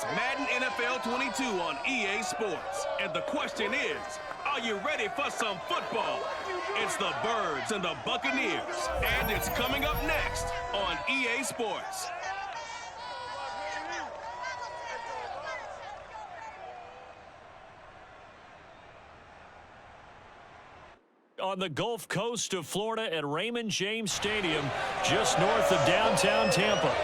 It's Madden NFL 22 on EA Sports. And the question is, are you ready for some football? It's the Birds and the Buccaneers. And it's coming up next on EA Sports. On the Gulf Coast of Florida at Raymond James Stadium, just north of downtown Tampa.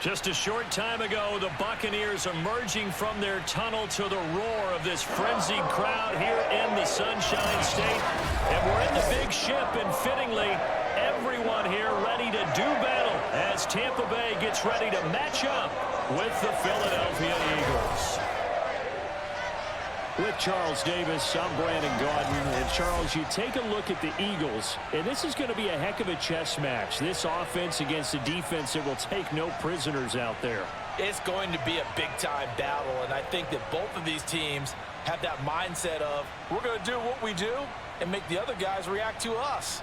Just a short time ago, the Buccaneers emerging from their tunnel to the roar of this frenzied crowd here in the Sunshine State. And we're in the big ship, and fittingly, everyone here ready to do battle as Tampa Bay gets ready to match up with the Philadelphia Eagles. With Charles Davis, I'm Brandon Gaudin. And Charles, you take a look at the Eagles, and this is going to be a heck of a chess match. This offense against a defense that will take no prisoners out there. It's going to be a big-time battle, and I think that both of these teams have that mindset of, we're going to do what we do and make the other guys react to us.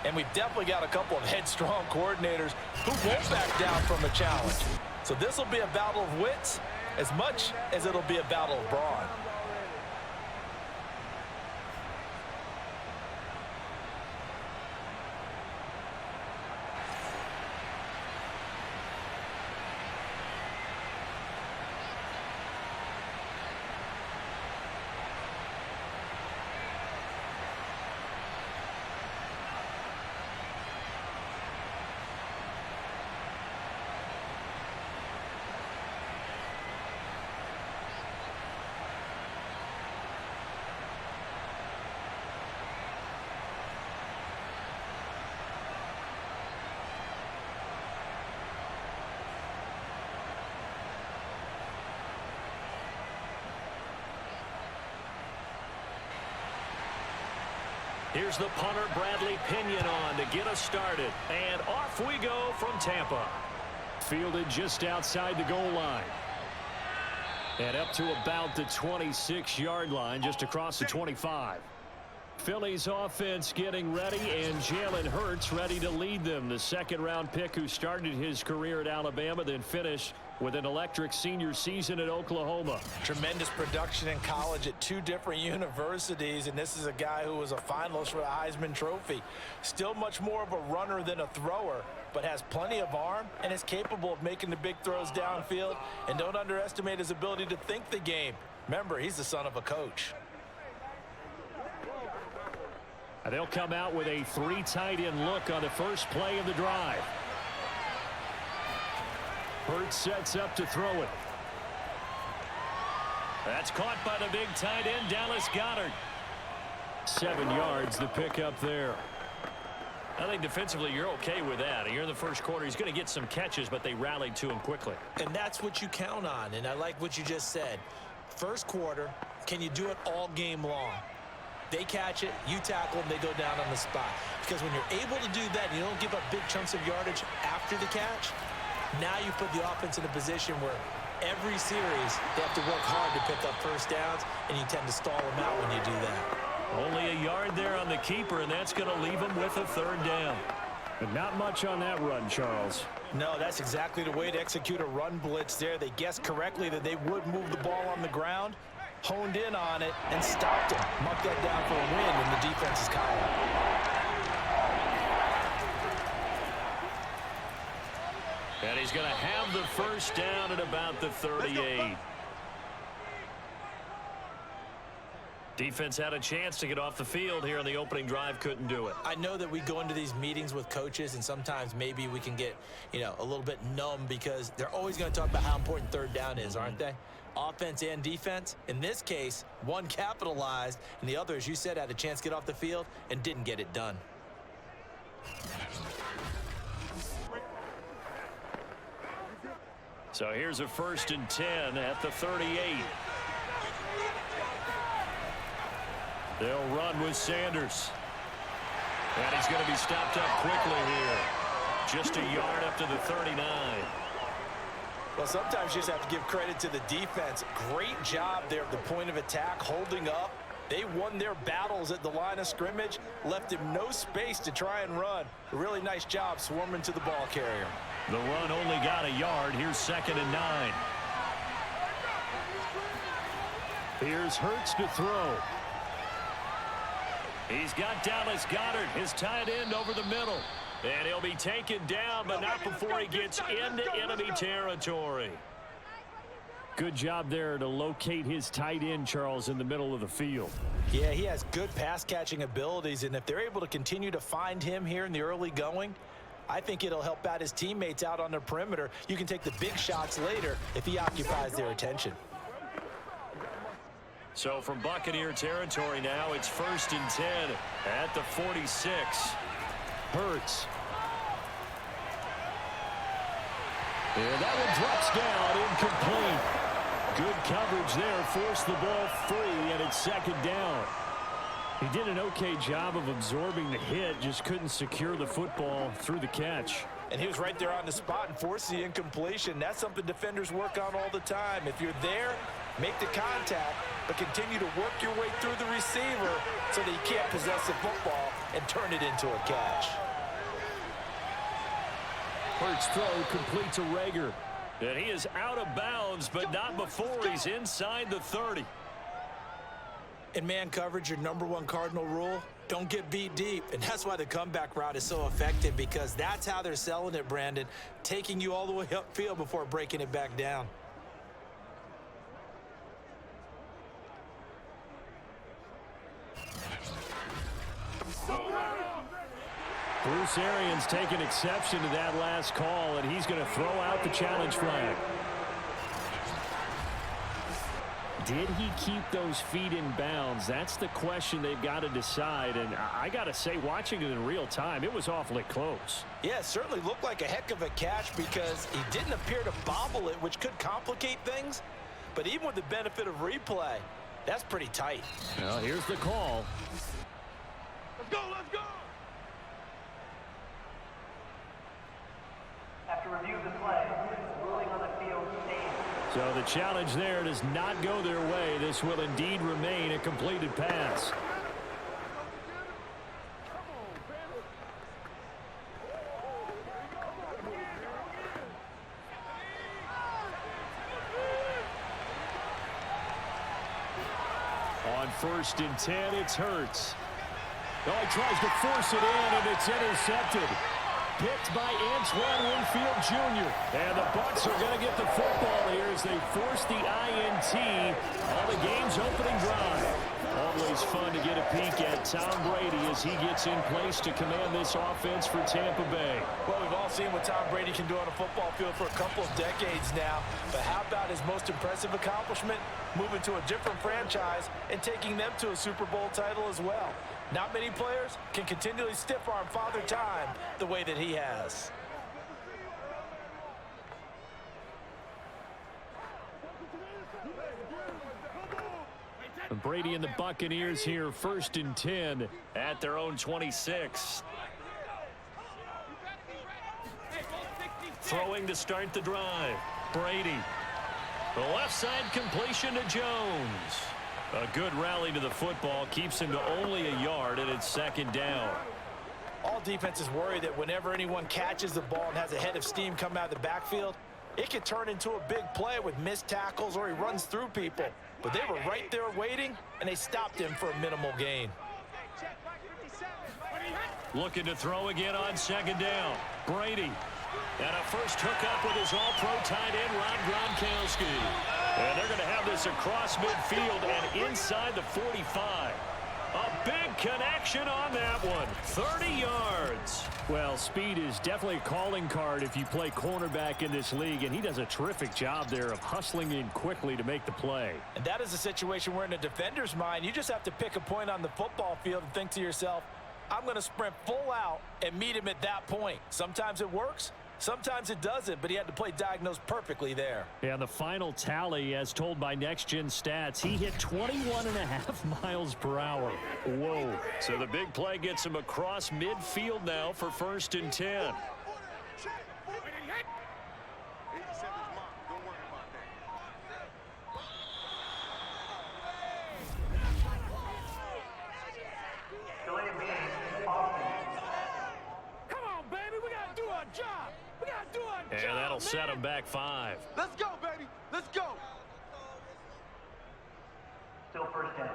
And we've definitely got a couple of headstrong coordinators who won't back down from a challenge. So this will be a battle of wits as much as it'll be a battle of brawn. Here's the punter, Bradley Pinion, on to get us started. And off we go from Tampa. Fielded just outside the goal line. And up to about the 26-yard line, just across the 25. Philly's offense getting ready, and Jalen Hurts ready to lead them. The second-round pick who started his career at Alabama, then finished with an electric senior season at Oklahoma. Tremendous production in college at two different universities, and this is a guy who was a finalist for the Heisman Trophy. Still much more of a runner than a thrower, but has plenty of arm and is capable of making the big throws downfield. And don't underestimate his ability to think the game. Remember, he's the son of a coach. And they'll come out with a three tight end look on the first play of the drive. Hurts sets up to throw it. That's caught by the big tight end, Dallas Goedert. 7 yards, the pickup there. I think defensively you're okay with that. Here in the first quarter, he's going to get some catches, but they rallied to him quickly. And that's what you count on, and I like what you just said. First quarter, can you do it all game long? They catch it, you tackle them, they go down on the spot. Because when you're able to do that, you don't give up big chunks of yardage after the catch. Now you put the offense in a position where every series they have to work hard to pick up first downs, and you tend to stall them out when you do that. Only a yard there on the keeper, and that's going to leave him with a third down. But not much on that run, Charles. No, that's exactly the way to execute a run blitz there. They guessed correctly that they would move the ball on the ground, honed in on it, and stopped him. Mark that down for a win in the defense's column. And he's going to have the first down at about the 38. Defense had a chance to get off the field here on the opening drive, couldn't do it. I know that we go into these meetings with coaches, and sometimes maybe we can get, a little bit numb because they're always going to talk about how important third down is, aren't they? Offense and defense. In this case, one capitalized, and the other, as you said, had a chance to get off the field and didn't get it done. So here's a 1st and 10 at the 38. They'll run with Sanders. And he's going to be stopped up quickly here. Just a yard up to the 39. Well, sometimes you just have to give credit to the defense. Great job there at the point of attack, holding up. They won their battles at the line of scrimmage, left him no space to try and run. A really nice job swarming to the ball carrier. The run only got a yard. Here's 2nd and 9. Here's Hurts to throw. He's got Dallas Goedert, his tight end, over the middle. And he'll be taken down, but not before he gets into enemy territory. Good job there to locate his tight end, Charles, in the middle of the field. Yeah, he has good pass-catching abilities, and if they're able to continue to find him here in the early going, I think it'll help out his teammates out on the perimeter. You can take the big shots later if he occupies their attention. So from Buccaneer territory now, it's 1st and 10 at the 46. Hurts. And that one drops down, incomplete. Good coverage there, forced the ball free, and it's 2nd down. He did an okay job of absorbing the hit, just couldn't secure the football through the catch. And he was right there on the spot and forced the incompletion. That's something defenders work on all the time. If you're there, make the contact, but continue to work your way through the receiver so that you can't possess the football and turn it into a catch. Hurts throw complete to Rager. And he is out of bounds, but not before he's inside the 30. In man coverage, your #1 cardinal rule, don't get beat deep. And that's why the comeback route is so effective, because that's how they're selling it, Brandon. Taking you all the way upfield before breaking it back down. Bruce Arians taking exception to that last call, and he's going to throw out the challenge flag. Did he keep those feet in bounds? That's the question they've got to decide. And I got to say, watching it in real time, it was awfully close. Yeah, it certainly looked like a heck of a catch because he didn't appear to bobble it, which could complicate things. But even with the benefit of replay, that's pretty tight. Well, here's the call. Let's go, let's go! After review of the play, ruling on the field stands. So the challenge there does not go their way. This will indeed remain a completed pass. On 1st and 10, it's Hurts. Oh, he tries to force it in, and it's intercepted. Picked by Antoine Winfield Jr. And the Bucs are going to get the football here as they force the INT on the game's opening drive. Always fun to get a peek at Tom Brady as he gets in place to command this offense for Tampa Bay. Well, we've all seen what Tom Brady can do on a football field for a couple of decades now. But how about his most impressive accomplishment? Moving to a different franchise and taking them to a Super Bowl title as well. Not many players can continually stiff-arm Father Time the way that he has. Brady and the Buccaneers here, 1st and 10 at their own 26. Throwing to start the drive. Brady. The left side completion to Jones. A good rally to the football keeps him to only a yard, and it's 2nd down. All defenses worry that whenever anyone catches the ball and has a head of steam come out of the backfield, it can turn into a big play with missed tackles or he runs through people. But they were right there waiting, and they stopped him for a minimal gain. Looking to throw again on 2nd down. Brady. And a first hookup with his all-pro tight end, Rob Gronkowski. And they're going to have this across midfield and inside the 45. A big connection on that one. 30 yards. Well, speed is definitely a calling card if you play cornerback in this league, and he does a terrific job there of hustling in quickly to make the play. And that is a situation where in a defender's mind, you just have to pick a point on the football field and think to yourself, I'm going to sprint full out and meet him at that point. Sometimes it works. Sometimes it doesn't, but he had to play diagnosed perfectly there. And the final tally, as told by Next Gen Stats, he hit 21.5 miles per hour. Whoa. So the big play gets him across midfield now for 1st and 10. And that'll set him back 5. Let's go, baby. Let's go. Still first down.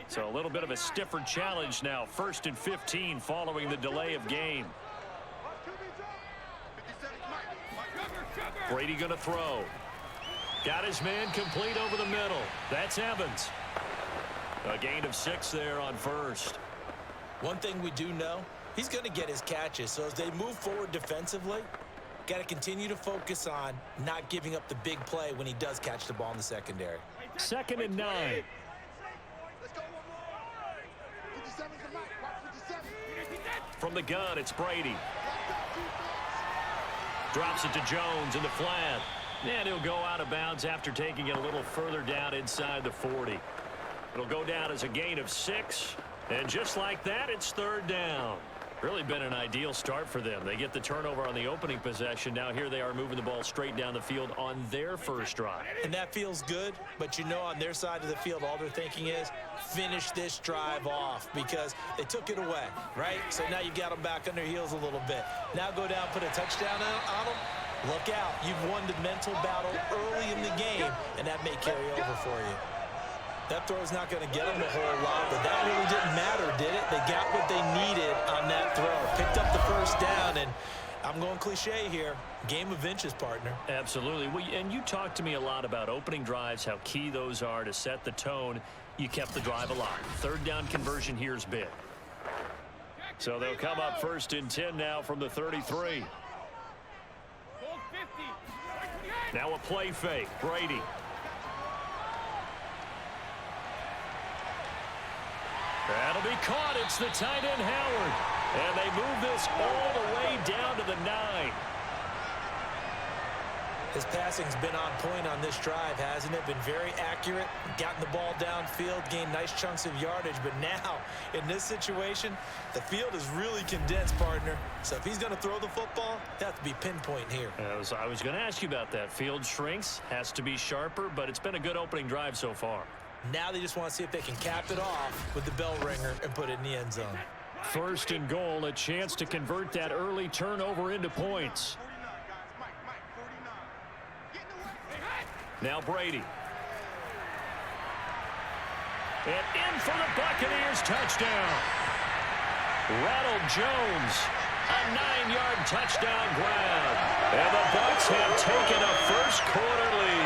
So a little bit of a stiffer challenge now. 1st and 15 following the delay of game. Brady going to throw. Got his man complete over the middle. That's Evans. A gain of 6 there on 1st. One thing we do know, he's going to get his catches. So as they move forward defensively, got to continue to focus on not giving up the big play when he does catch the ball in the secondary. 2nd and 9. From the gun, it's Brady. Drops it to Jones in the flat. And he'll go out of bounds after taking it a little further down inside the 40. It'll go down as a gain of 6. And just like that, it's 3rd down. Really been an ideal start for them. They get the turnover on the opening possession. Now here they are moving the ball straight down the field on their first drive. And that feels good, but you know on their side of the field, all they're thinking is finish this drive off because they took it away, right? So now you got them back on their heels a little bit. Now go down, put a touchdown on them. Look out. You've won the mental battle early in the game, and that may carry over for you. That throw's not going to get them a whole lot, but that really didn't matter, did it? They got what they needed on that throw. Picked up the first down, and I'm going cliche here. Game of inches, partner. Absolutely. Well, and you talked to me a lot about opening drives, how key those are to set the tone. You kept the drive alive. 3rd down conversion here is big. So they'll come up 1st and 10 now from the 33. Now a play fake. Brady. That'll be caught. It's the tight end, Howard. And they move this all the way down to the 9. His passing's been on point on this drive, hasn't it? Been very accurate, gotten the ball downfield, gained nice chunks of yardage. But now, in this situation, the field is really condensed, partner. So if he's going to throw the football, that has to be pinpoint here. I was going to ask you about that. Field shrinks, has to be sharper, but it's been a good opening drive so far. Now they just want to see if they can cap it off with the bell ringer and put it in the end zone. 1st and goal, a chance to convert that early turnover into points. Now Brady. And in for the Buccaneers touchdown. Ronald Jones, a 9-yard touchdown grab. And the Bucs have taken a first-quarter lead.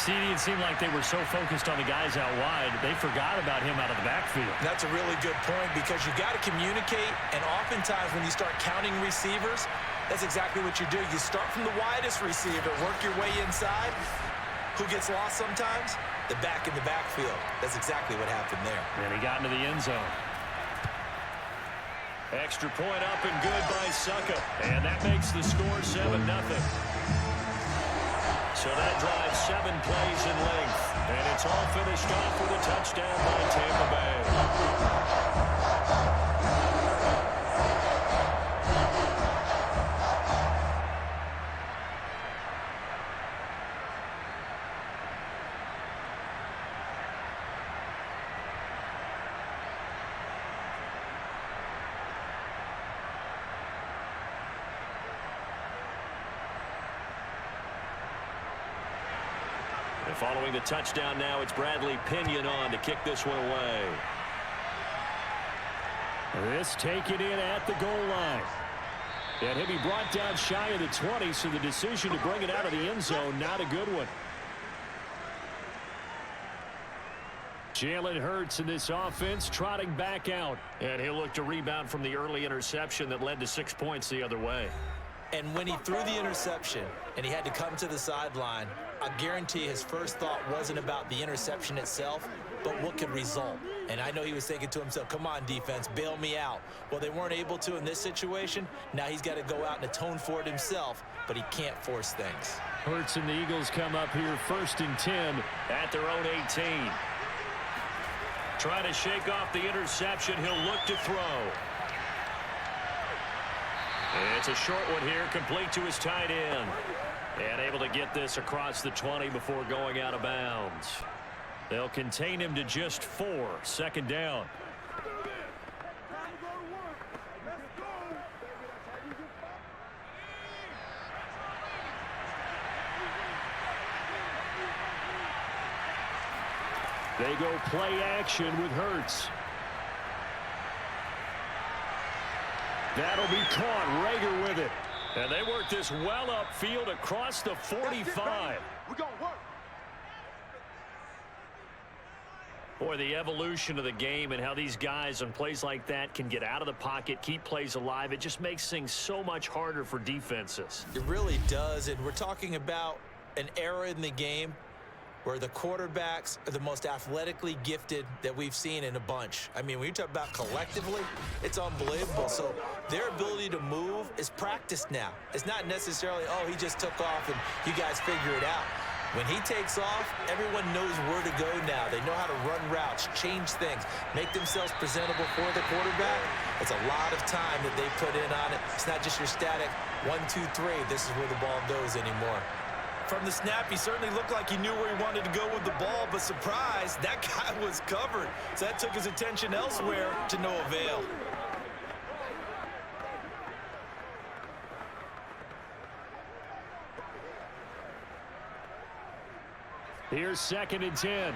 It seemed like they were so focused on the guys out wide, they forgot about him out of the backfield. That's a really good point because you got to communicate, and oftentimes when you start counting receivers, that's exactly what you do. You start from the widest receiver, work your way inside. Who gets lost sometimes? The back in the backfield. That's exactly what happened there. And he got into the end zone. Extra point up and good by Suckup. And that makes the score 7-0. So that drives 7 plays in length. And it's all finished off with a touchdown by Tampa Bay. And following the touchdown now, it's Bradley Pinion on to kick this one away. This taken in at the goal line. And he'll be brought down shy of the 20, so the decision to bring it out of the end zone, not a good one. Jalen Hurts in this offense trotting back out. And he'll look to rebound from the early interception that led to 6 points the other way. And when he threw the interception and he had to come to the sideline, I guarantee his first thought wasn't about the interception itself, but what could result. And I know he was thinking to himself, come on, defense, bail me out. Well, they weren't able to in this situation. Now he's got to go out and atone for it himself, but he can't force things. Hurts and the Eagles come up here 1st and 10 at their own 18. Trying to shake off the interception. He'll look to throw. It's a short one here, complete to his tight end. And able to get this across the 20 before going out of bounds. They'll contain him to just 4. Second down. They go play action with Hurts. That'll be caught. Rager with it. And they work this well upfield across the 45. We're going to work. Boy, the evolution of the game and how these guys on plays like that can get out of the pocket, keep plays alive, it just makes things so much harder for defenses. It really does, and we're talking about an era in the game where the quarterbacks are the most athletically gifted that we've seen in a bunch. I mean, when you talk about collectively, it's unbelievable. So their ability to move is practiced now. It's not necessarily, oh, he just took off and you guys figure it out. When he takes off, everyone knows where to go now. They know how to run routes, change things, make themselves presentable for the quarterback. It's a lot of time that they put in on it. It's not just your static 1, 2, 3. This is where the ball goes anymore. From the snap, he certainly looked like he knew where he wanted to go with the ball, but surprise, that guy was covered. So that took his attention elsewhere to no avail. Here's 2nd and 10.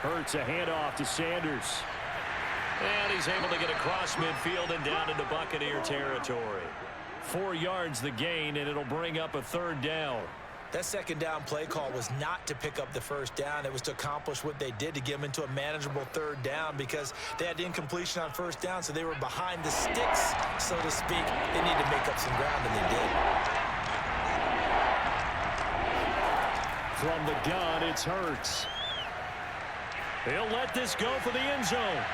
Hurts a handoff to Sanders. And he's able to get across midfield and down into Buccaneer territory. 4 yards the gain, and it'll bring up a 3rd down. That 2nd down play call was not to pick up the 1st down. It was to accomplish what they did to get them into a manageable 3rd down because they had incompletion on 1st down, so they were behind the sticks, so to speak. They need to make up some ground, and they did. From the gun, it's Hurts. He'll let this go for the end zone.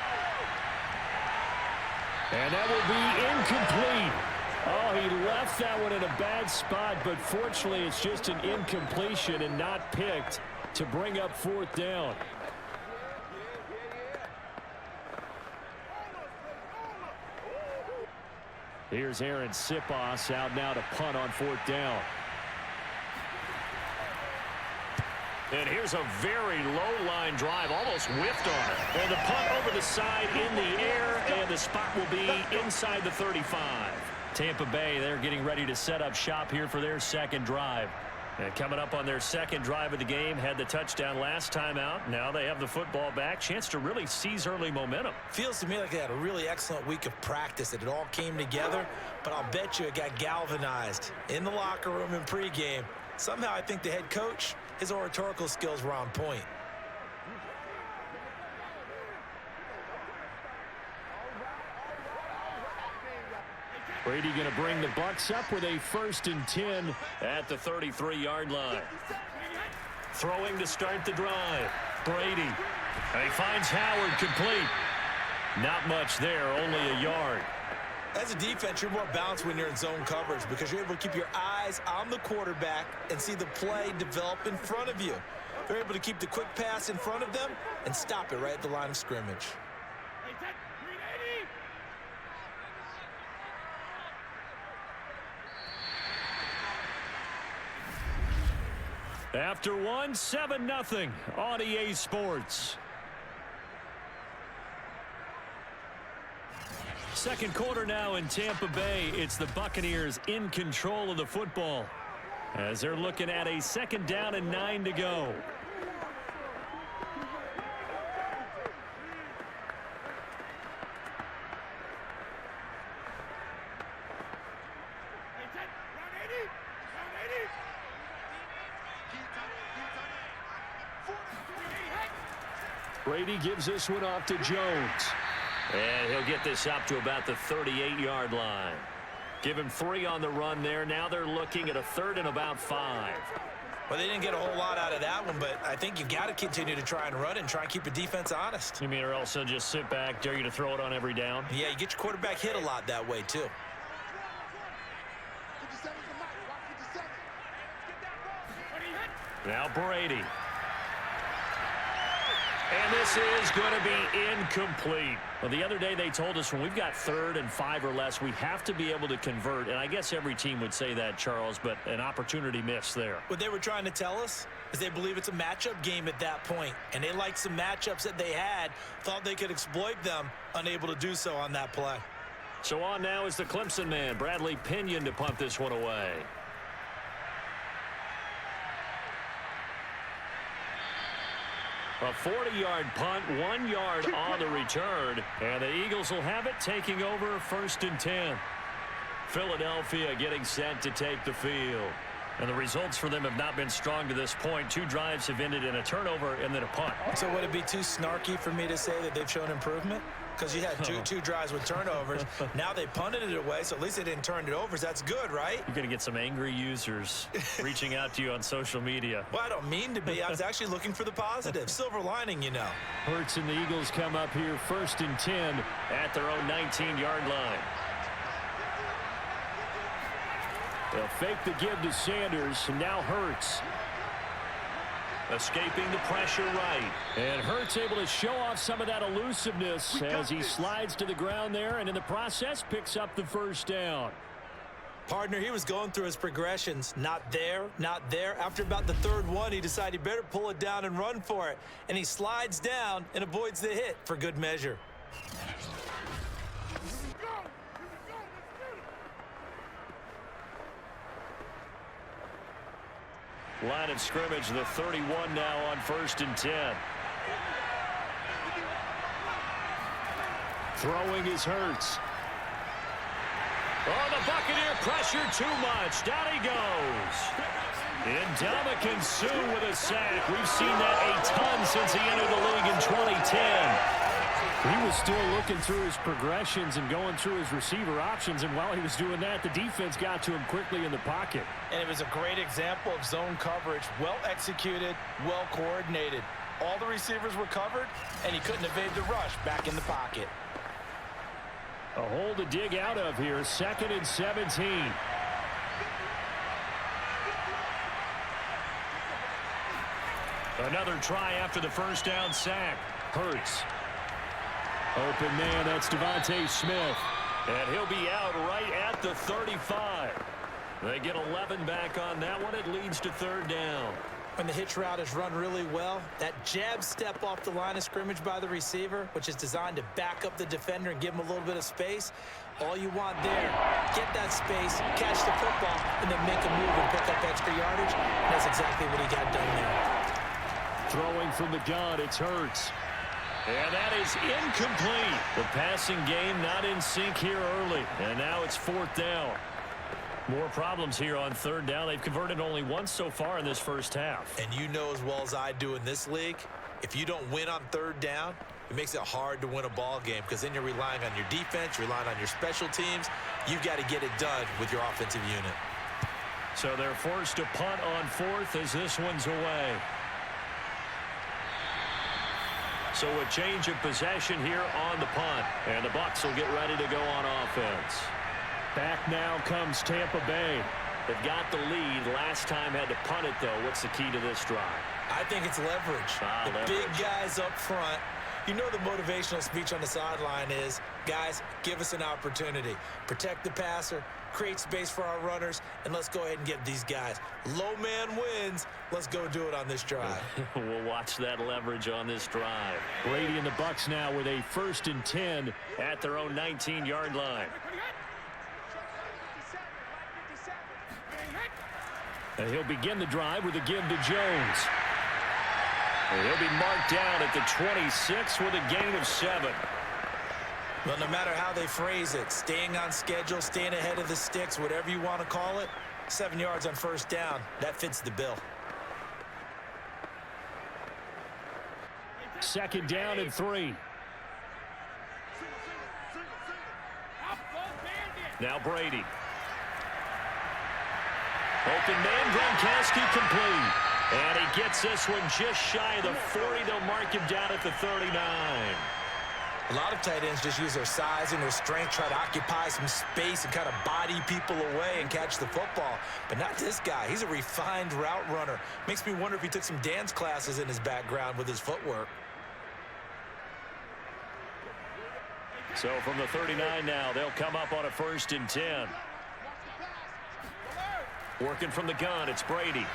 And that will be incomplete. Oh, he left that one in a bad spot, but fortunately it's just an incompletion and not picked to bring up 4th down. Here's Aaron Sipos out now to punt on 4th down. And here's a very low line drive, almost whiffed on it. And the punt over the side in the air, and the spot will be inside the 35. Tampa Bay, they're getting ready to set up shop here for their 2nd drive. And coming up on their 2nd drive of the game, had the touchdown last time out. Now they have the football back. Chance to really seize early momentum. Feels to me like they had a really excellent week of practice, that it all came together, but I'll bet you it got galvanized in the locker room in pregame. Somehow I think the head coach, his oratorical skills were on point. Brady going to bring the Bucs up with a 1st and 10 at the 33-yard line. Throwing to start the drive. Brady. And he finds Howard complete. Not much there, only a yard. As a defense, you're more balanced when you're in zone coverage because you're able to keep your eyes on the quarterback and see the play develop in front of you. They're able to keep the quick pass in front of them and stop it right at the line of scrimmage. After 1, 7-0 on EA Sports. 2nd quarter now in Tampa Bay. It's the Buccaneers in control of the football as they're looking at a 2nd down and 9 to go. Brady gives this one off to Jones. And he'll get this up to about the 38-yard line. Give him 3 on the run there. Now they're looking at a 3rd and about 5. Well, they didn't get a whole lot out of that one, but I think you've got to continue to try and run and try and keep the defense honest. You mean or also just sit back, dare you to throw it on every down? Yeah, you get your quarterback hit a lot that way, too. Now Brady. And this is going to be incomplete. Well, the other day they told us when we've got 3rd and 5 or less, we have to be able to convert. And I guess every team would say that, Charles, but an opportunity missed there. What they were trying to tell us is they believe it's a matchup game at that point. And they liked some matchups that they had, thought they could exploit them, unable to do so on that play. So on now is the Clemson man, Bradley Pinion, to punt this one away. A 40-yard punt, 1 yard on the return. And the Eagles will have it, taking over 1st and 10. Philadelphia getting set to take the field. And the results for them have not been strong to this point. 2 drives have ended in a turnover and then a punt. So would it be too snarky for me to say that they've shown improvement? Because you had two drives with turnovers. Now they punted it away, so at least they didn't turn it over. So that's good, right? You're going to get some angry users reaching out to you on social media. Well, I don't mean to be. I was actually looking for the positive. Silver lining, you know. Hurts and the Eagles come up here 1st and 10 at their own 19-yard line. They'll fake the give to Sanders, and now Hurts. Escaping the pressure right. And Hurts able to show off some of that elusiveness as he slides to the ground there, and in the process picks up the 1st down. Partner, he was going through his progressions. Not there, not there. After about the 3rd one, he decided he better pull it down and run for it. And he slides down and avoids the hit for good measure. Line of scrimmage, the 31 now on 1st and 10. Throwing is Hurts. Oh, the Buccaneer pressure too much. Down he goes. Ndamukong Suh with a sack. We've seen that a ton since he entered the league in 2010. He was still looking through his progressions and going through his receiver options, and while he was doing that, the defense got to him quickly in the pocket. And it was a great example of zone coverage. Well executed, well coordinated. All the receivers were covered, and he couldn't evade the rush back in the pocket. A hole to dig out of here, 2nd and 17. Another try after the 1st down sack. Hurts. Open man, that's Devontae Smith. And he'll be out right at the 35. They get 11 back on that one. It leads to 3rd down. When the hitch route is run really well, that jab step off the line of scrimmage by the receiver, which is designed to back up the defender and give him a little bit of space, all you want there, get that space, catch the football, and then make a move and pick up extra yardage. And that's exactly what he got done there. Throwing from the gun, it's Hurts. And that is incomplete. The passing game not in sync here early. And now it's 4th down. More problems here on 3rd down. They've converted only once so far in this 1st half. And you know as well as I do in this league, if you don't win on 3rd down, it makes it hard to win a ball game because then you're relying on your defense, you're relying on your special teams. You've got to get it done with your offensive unit. So they're forced to punt on 4th as this one's away. So a change of possession here on the punt. And the Bucs will get ready to go on offense. Back now comes Tampa Bay. They've got the lead. Last time had to punt it, though. What's the key to this drive? I think it's leverage. The big guys up front. You know the motivational speech on the sideline is, guys, give us an opportunity. Protect the passer, create space for our runners, and let's go ahead and get these guys. Low man wins. Let's go do it on this drive. We'll watch that leverage on this drive. Brady and the Bucs now with a 1st and 10 at their own 19-yard line. And he'll begin the drive with a give to Jones. And he'll be marked down at the 26 with a gain of 7. Well, no matter how they phrase it, staying on schedule, staying ahead of the sticks, whatever you want to call it, 7 yards on 1st down, that fits the bill. 2nd down and 3. Now Brady. Open man, Gronkowski complete. And he gets this one just shy of the 40. They'll mark him down at the 39. A lot of tight ends just use their size and their strength, try to occupy some space and kind of body people away and catch the football. But not this guy. He's a refined route runner. Makes me wonder if he took some dance classes in his background with his footwork. So from the 39 now, they'll come up on a 1st and 10. Working from the gun, it's Brady.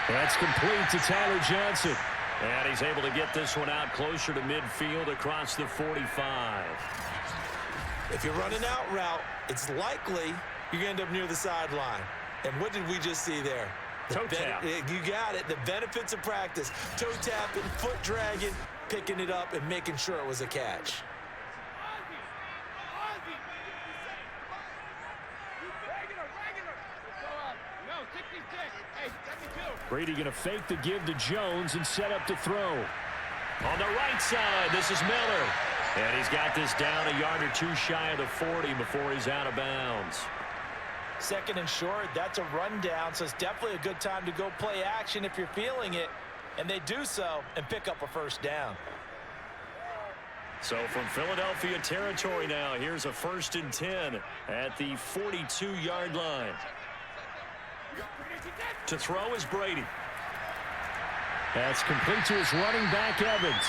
That's complete to Tyler Johnson. And he's able to get this one out closer to midfield across the 45. If you're running out route, it's likely you're going to end up near the sideline. And what did we just see there? Toe tap. You got it. The benefits of practice. Toe tapping, foot dragging, picking it up, and making sure it was a catch. Brady going to fake the give to Jones and set up to throw. On the right side, this is Miller. And he's got this down a yard or two shy of the 40 before he's out of bounds. 2nd and short, that's a rundown, so it's definitely a good time to go play action if you're feeling it. And they do so and pick up a 1st down. So from Philadelphia territory now, here's a 1st and 10 at the 42-yard line. To throw is Brady. That's complete to his running back, Evans.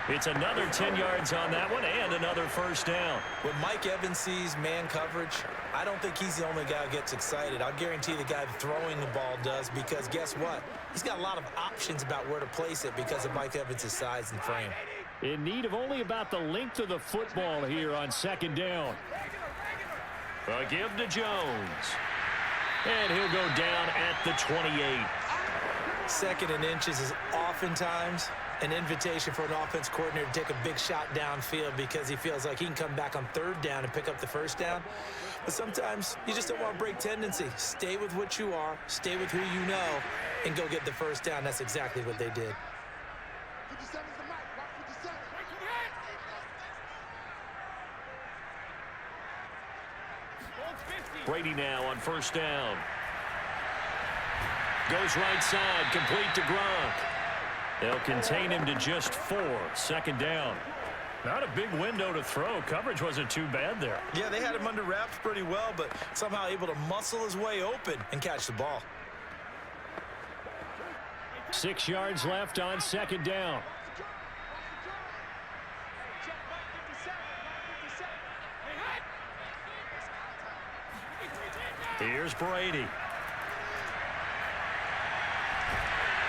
It's another 10 yards on that one and another 1st down. When Mike Evans sees man coverage, I don't think he's the only guy who gets excited. I'll guarantee the guy throwing the ball does, because guess what? He's got a lot of options about where to place it because of Mike Evans' size and frame. In need of only about the length of the football here on 2nd down. A give to Jones. And he'll go down at the 28. 2nd and inches is oftentimes an invitation for an offense coordinator to take a big shot downfield because he feels like he can come back on 3rd down and pick up the 1st down. But sometimes you just don't want to break tendency. Stay with what you are, stay with who you know, and go get the 1st down. That's exactly what they did. Brady now on 1st down. Goes right side, complete to Gronk. They'll contain him to just 4. 2nd down. Not a big window to throw. Coverage wasn't too bad there. Yeah, they had him under wraps pretty well, but somehow able to muscle his way open and catch the ball. 6 yards left on 2nd down. Here's Brady.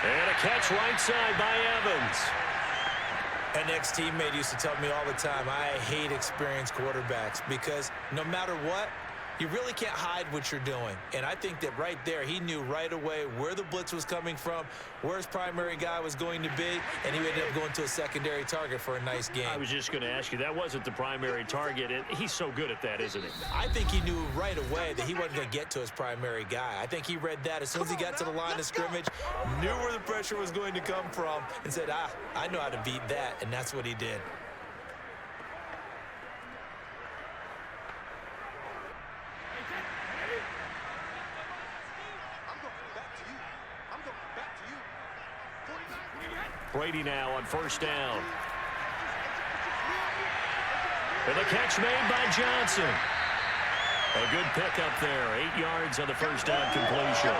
And a catch right side by Evans. An ex-teammate used to tell me all the time, I hate experienced quarterbacks because no matter what, you really can't hide what you're doing. And I think that right there, he knew right away where the blitz was coming from, where his primary guy was going to be, and he ended up going to a secondary target for a nice game. I was just going to ask you, that wasn't the primary target, and he's so good at that, isn't he? I think he knew right away that he wasn't going to get to his primary guy. I think he read that as soon as he got to the line of scrimmage, knew where the pressure was going to come from, and said, I know how to beat that, and that's what he did. Brady now on 1st down. And the catch made by Johnson. A good pickup there. 8 yards on the 1st down completion.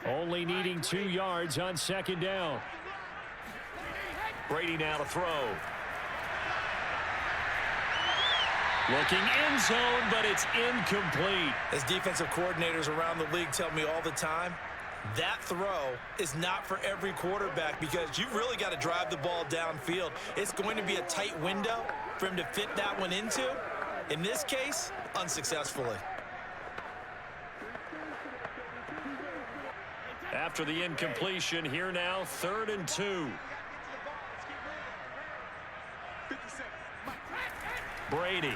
Only needing 2 yards on 2nd down. Brady now to throw. Looking end zone, but it's incomplete. As defensive coordinators around the league tell me all the time, that throw is not for every quarterback because you've really got to drive the ball downfield. It's going to be a tight window for him to fit that one into. In this case, unsuccessfully. After the incompletion, here now, 3rd and 2. Brady.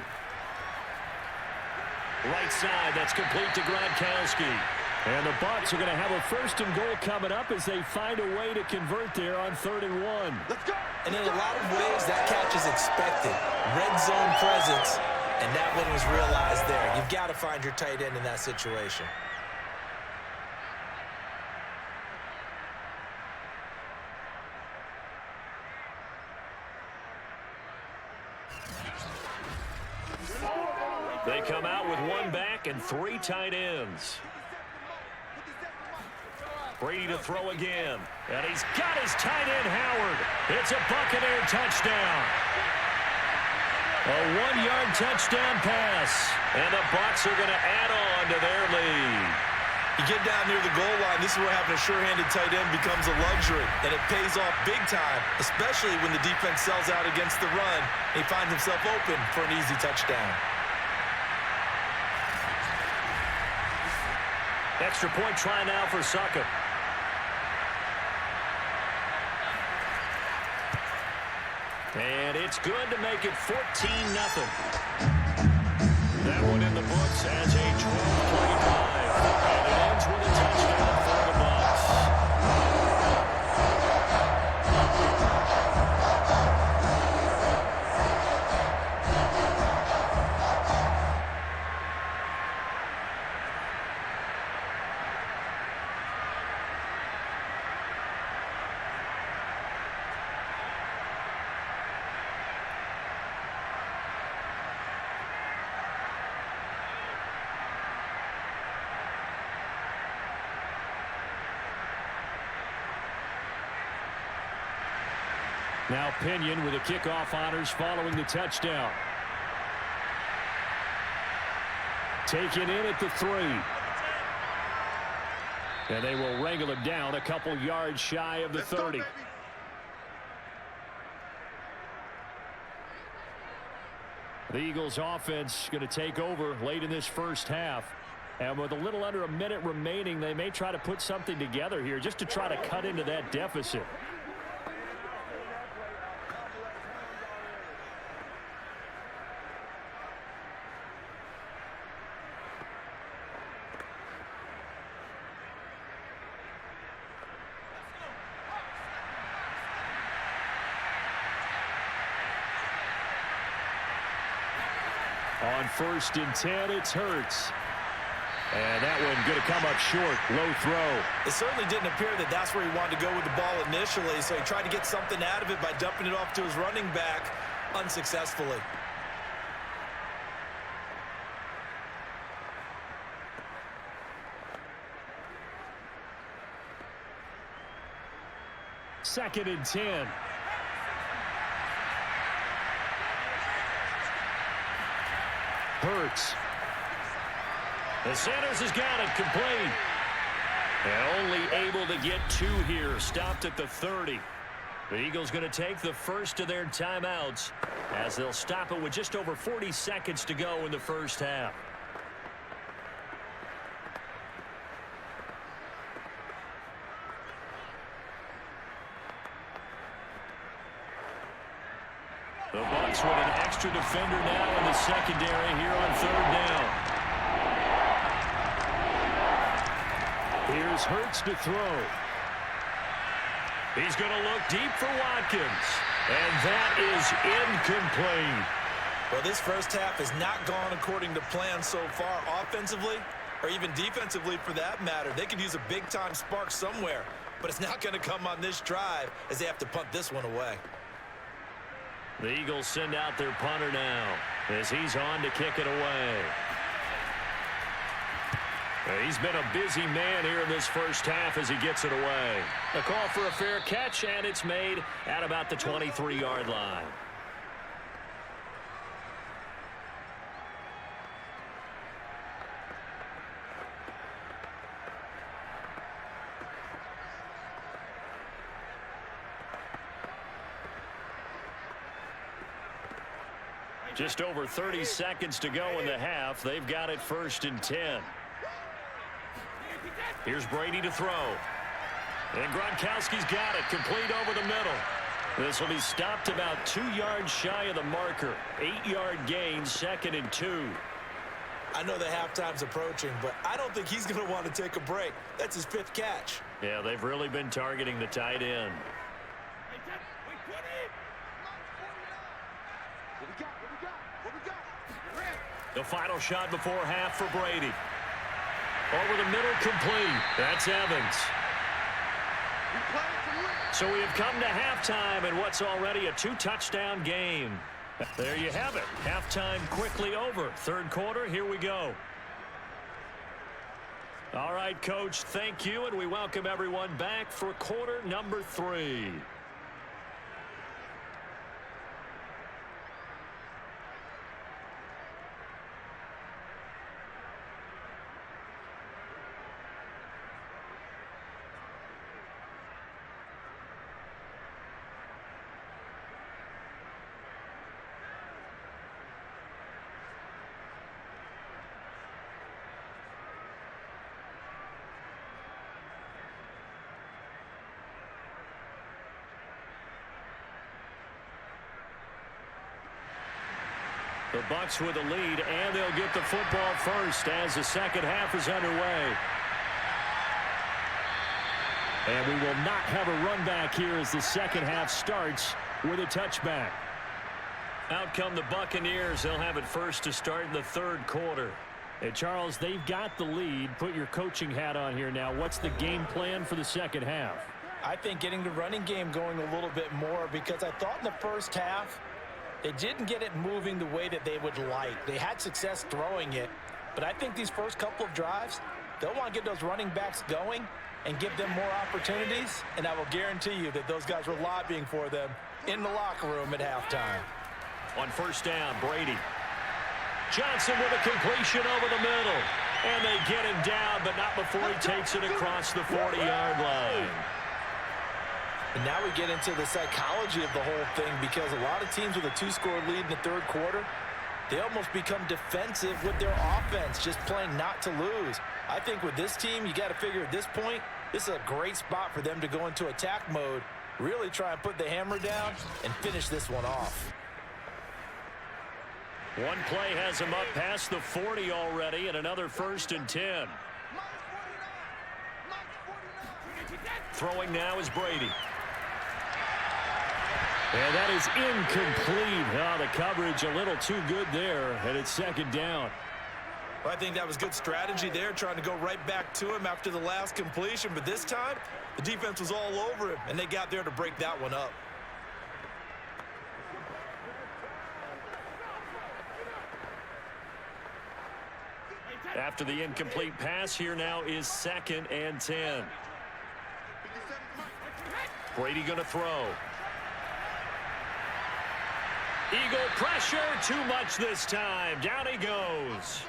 Right side, that's complete to Gronkowski. And the Bucs are going to have a 1st and goal coming up as they find a way to convert there on 3rd and 1. Let's go. And in a lot of ways, that catch is expected. Red zone presence, and that one was realized there. You've got to find your tight end in that situation. They come out with one back and 3 tight ends. Brady to throw again. And he's got his tight end, Howard. It's a Buccaneer touchdown. A 1-yard touchdown pass. And the Bucs are going to add on to their lead. You get down near the goal line, this is where having a sure-handed tight end becomes a luxury. And it pays off big time, especially when the defense sells out against the run. And he finds himself open for an easy touchdown. Extra point try now for Succop. And it's good to make it 14-0. That one in the books as a 12-play drive. And it ends with a touchdown for the Bucs. Now Pinion with the kickoff honors following the touchdown. Taken in at the 3. And they will wrangle it down a couple yards shy of the 30. The Eagles offense going to take over late in this first half. And with a little under a minute remaining, they may try to put something together here just to try to cut into that deficit. On 1st and 10, it's Hurts. And that one going to come up short. Low throw. It certainly didn't appear that that's where he wanted to go with the ball initially, so he tried to get something out of it by dumping it off to his running back unsuccessfully. Second and 10. Hurts. The Sanders has got it complete. And only able to get 2 here. Stopped at the 30. The Eagles going to take the first of their timeouts as they'll stop it with just over 40 seconds to go in the first half. The Bucs with an extra defender now in the secondary here on 3rd down. Here's Hurts to throw. He's going to look deep for Watkins. And that is incomplete. Well, this first half has not gone according to plan so far offensively or even defensively for that matter. They could use a big-time spark somewhere, but it's not going to come on this drive as they have to punt this one away. The Eagles send out their punter now as he's on to kick it away. He's been a busy man here in this first half as he gets it away. A call for a fair catch, and it's made at about the 23-yard line. Just over 30 seconds to go in the half. They've got it 1st and 10. Here's Brady to throw. And Gronkowski's got it. Complete over the middle. This will be stopped about 2 yards shy of the marker. 8-yard gain, 2nd and 2. I know the halftime's approaching, but I don't think he's going to want to take a break. That's his 5th catch. Yeah, they've really been targeting the tight end. The final shot before half for Brady. Over the middle, complete. That's Evans. So we have come to halftime in what's already a 2-touchdown game. There you have it. Halftime quickly over. Third quarter, here we go. All right, Coach, thank you, and we welcome everyone back for quarter number 3. The Bucs with a lead, and they'll get the football first as the second half is underway. And we will not have a run back here as the second half starts with a touchback. Out come the Buccaneers. They'll have it first to start in the third quarter. Hey, Charles, they've got the lead. Put your coaching hat on here now. What's the game plan for the second half? I think getting the running game going a little bit more, because I thought in the first half they didn't get it moving the way that they would like. They had success throwing it, but I think these first couple of drives, they'll want to get those running backs going and give them more opportunities, and I will guarantee you that those guys were lobbying for them in the locker room at halftime. On first down, Brady. Johnson with a completion over the middle, and they get him down, but not before he takes it across the 40-yard line. And now we get into the psychology of the whole thing, because a lot of teams with a 2-score lead in the third quarter, they almost become defensive with their offense, just playing not to lose. I think with this team, you got to figure at this point, this is a great spot for them to go into attack mode, really try and put the hammer down and finish this one off. One play has him up past the 40 already, and another 1st and 10. Throwing now is Brady. And that is incomplete. Oh, the coverage a little too good there, and it's second down. Well, I think that was good strategy there, trying to go right back to him after the last completion. But this time, the defense was all over him, and they got there to break that one up. After the incomplete pass, here now is 2nd and 10. Brady going to throw. Eagle pressure, too much this time. Down he goes.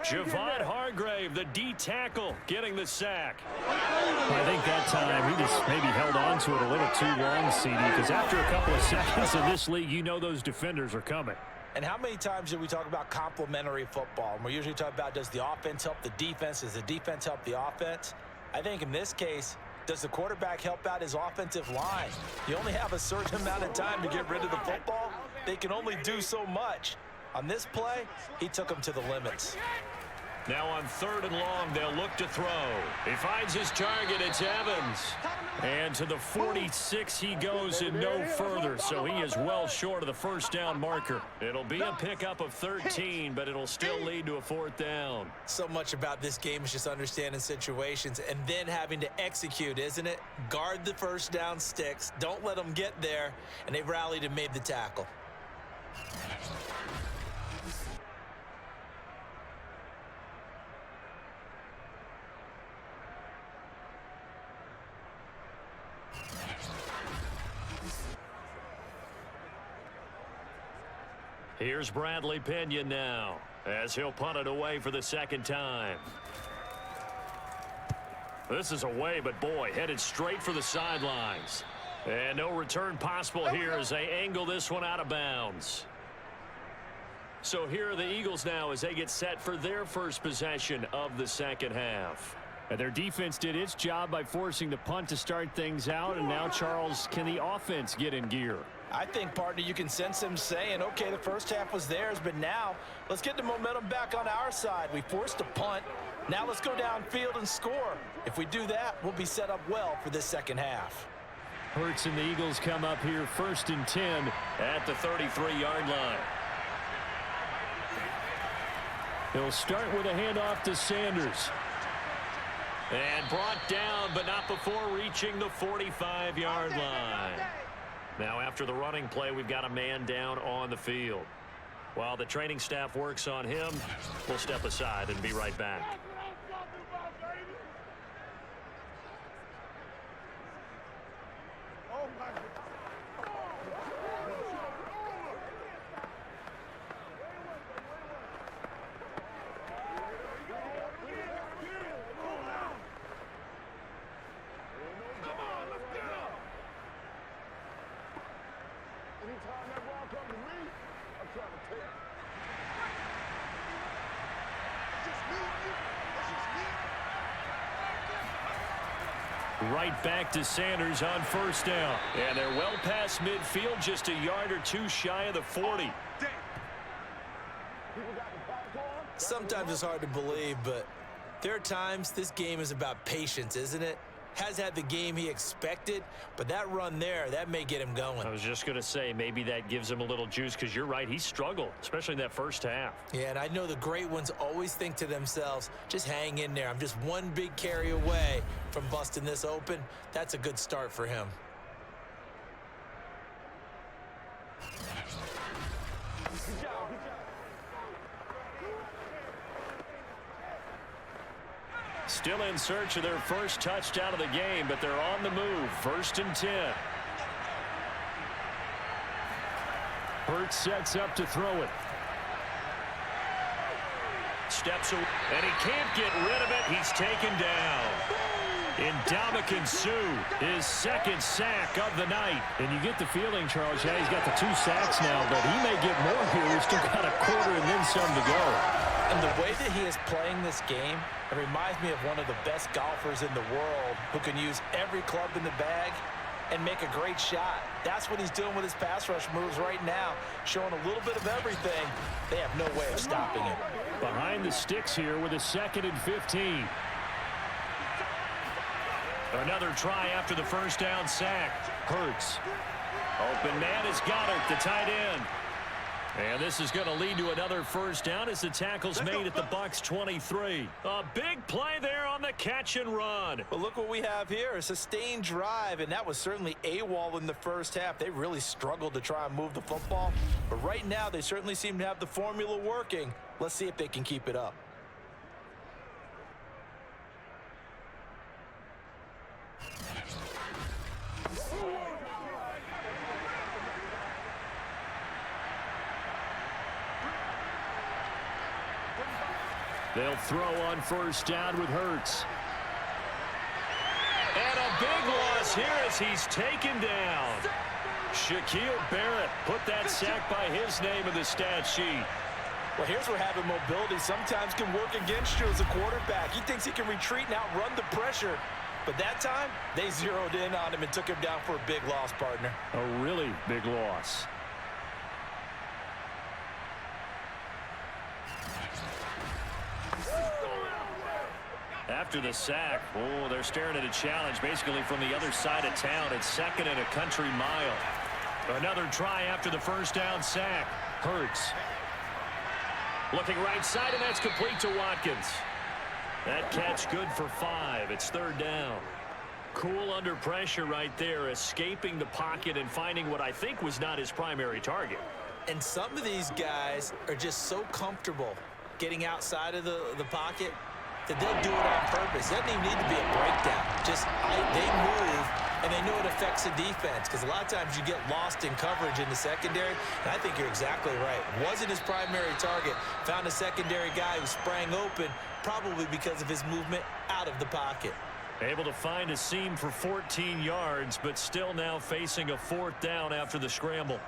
Javon Hargrave, the D tackle, getting the sack. I think that time he just maybe held on to it a little too long, CD, because after a couple of seconds in this league, you know those defenders are coming. And how many times do we talk about complementary football? And we're usually talking about, does the offense help the defense? Does the defense help the offense? I think in this case, does the quarterback help out his offensive line? You only have a certain amount of time to get rid of the football. They can only do so much. On this play, he took them to the limits. Now on 3rd and long, they'll look to throw. He finds his target. It's Evans. And to the 46 he goes and no further, so he is well short of the first down marker. It'll be a pickup of 13, but it'll still lead to a 4th down. So much about this game is just understanding situations and then having to execute, isn't it? Guard the first down sticks. Don't let them get there. And they rallied and made the tackle. Here's Bradley Pinion now, as he'll punt it away for the 2nd time. This is away, but boy, headed straight for the sidelines. And no return possible here as they angle this one out of bounds. So here are the Eagles now as they get set for their first possession of the second half. And their defense did its job by forcing the punt to start things out, and now, Charles, can the offense get in gear? I think, partner, you can sense them saying, okay, the first half was theirs, but now let's get the momentum back on our side. We forced a punt. Now let's go downfield and score. If we do that, we'll be set up well for this second half. Hurts and the Eagles come up here 1st and 10 at the 33-yard line. They'll start with a handoff to Sanders. And brought down, but not before reaching the 45-yard line. Now after the running play, we've got a man down on the field. While the training staff works on him, we'll step aside and be right back. Right back to Sanders on first down. And they're well past midfield, just a yard or two shy of the 40. Sometimes it's hard to believe, but there are times this game is about patience, isn't it? Has had the game he expected, but that run there, that may get him going. I was just going to say, maybe that gives him a little juice, because you're right, he struggled, especially in that first half. Yeah, and I know the great ones always think to themselves, just hang in there. I'm just one big carry away from busting this open. That's a good start for him. Still in search of their first touchdown of the game, but they're on the move. 1st and 10. Hurts sets up to throw it. Steps away, and he can't get rid of it. He's taken down. Ndamukong Suh, his second sack of the night. And you get the feeling, Charles, yeah, he's got the 2 sacks now, but he may get more here. He's still got a quarter and then some to go. And the way that he is playing this game, it reminds me of one of the best golfers in the world who can use every club in the bag and make a great shot. That's what he's doing with his pass rush moves right now, showing a little bit of everything. They have no way of stopping him. Behind the sticks here with a 2nd and 15. Another try after the first down sack. Hurts. Open man has got it, the tight end. And this is going to lead to another first down as the tackle's made at the Bucs 23. A big play there on the catch and run. But look what we have here, a sustained drive, and that was certainly AWOL in the first half. They really struggled to try and move the football. But right now, they certainly seem to have the formula working. Let's see if they can keep it up. They'll throw on first down with Hurts. And a big loss here as he's taken down. Shaquille Barrett put that sack by his name in the stat sheet. Well, here's where having mobility sometimes can work against you as a quarterback. He thinks he can retreat and outrun the pressure. But that time, they zeroed in on him and took him down for a big loss, partner. A really big loss. After the sack, oh, they're staring at a challenge basically from the other side of town. It's 2nd and a country mile. Another try after the first down sack. Hurts. Looking right side, and that's complete to Watkins. That catch good for 5. It's 3rd down. Cool under pressure right there, escaping the pocket and finding what I think was not his primary target. And some of these guys are just so comfortable getting outside of the pocket that they'll do it on purpose. It doesn't even need to be a breakdown. Just they move, and they know it affects the defense, because a lot of times you get lost in coverage in the secondary, and I think you're exactly right. Wasn't his primary target. Found a secondary guy who sprang open, probably because of his movement out of the pocket. Able to find a seam for 14 yards, but still now facing a 4th down after the scramble.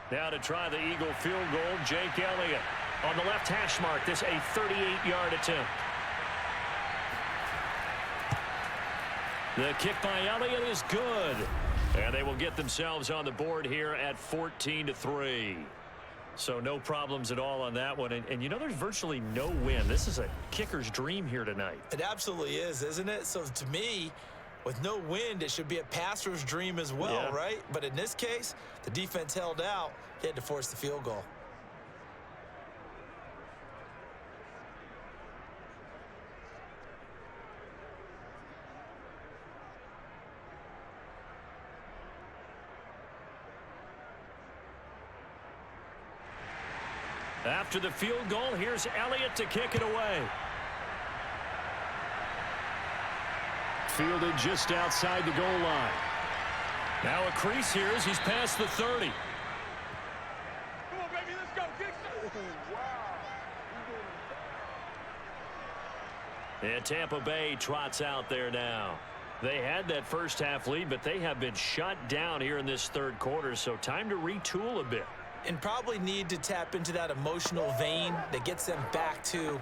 Now to try the Eagle field goal, Jake Elliott. On the left hash mark, this a 38-yard attempt. The kick by Elliott is good. And they will get themselves on the board here at 14-3. So no problems at all on that one. And you know, there's virtually no win. This is a kicker's dream here tonight. It absolutely is, isn't it? So to me, with no wind, it should be a passer's dream as well, Yeah. right? But in this case, the defense held out. They had to force the field goal. After the field goal, here's Elliott to kick it away. Fielded just outside the goal line. Now a crease here as he's past the 30. Come on, baby, let's go. And Tampa Bay trots out there now. They had that first half lead, but they have been shut down here in this third quarter, so time to retool a bit. And probably need to tap into that emotional vein that gets them back to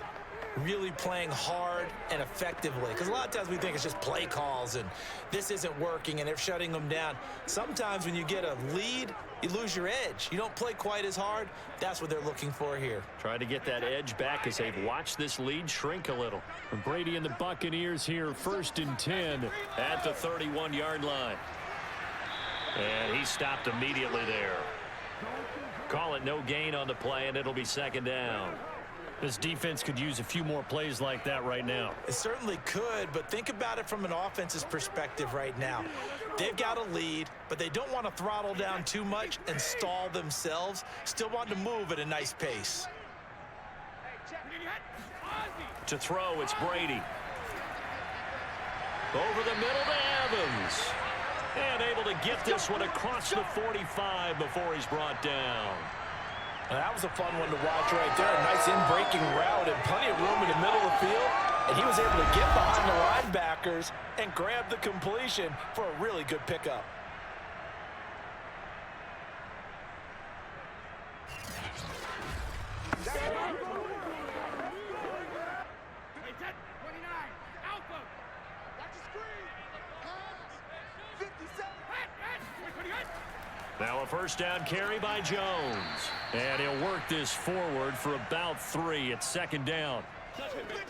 really playing hard and effectively. Because a lot of times we think it's just play calls and this isn't working and they're shutting them down. Sometimes when you get a lead, you lose your edge. You don't play quite as hard. That's what they're looking for here. Trying to get that edge back as they've watched this lead shrink a little. And Brady and the Buccaneers here, 1st and 10. At the 31-yard line. And he stopped immediately there. Call it no gain on the play, and it'll be 2nd down. This defense could use a few more plays like that right now. It certainly could, but think about it from an offense's perspective right now. They've got a lead, but they don't want to throttle down too much and stall themselves. Still want to move at a nice pace. To throw, it's Brady. Over the middle to Evans. And able to get this one across the 45 before he's brought down. That was a fun one to watch right there. A nice in-breaking route and plenty of room in the middle of the field. And he was able to get behind the linebackers and grab the completion for a really good pickup. Now a 1st down carry by Jones. And he'll work this forward for about 3. It's 2nd down.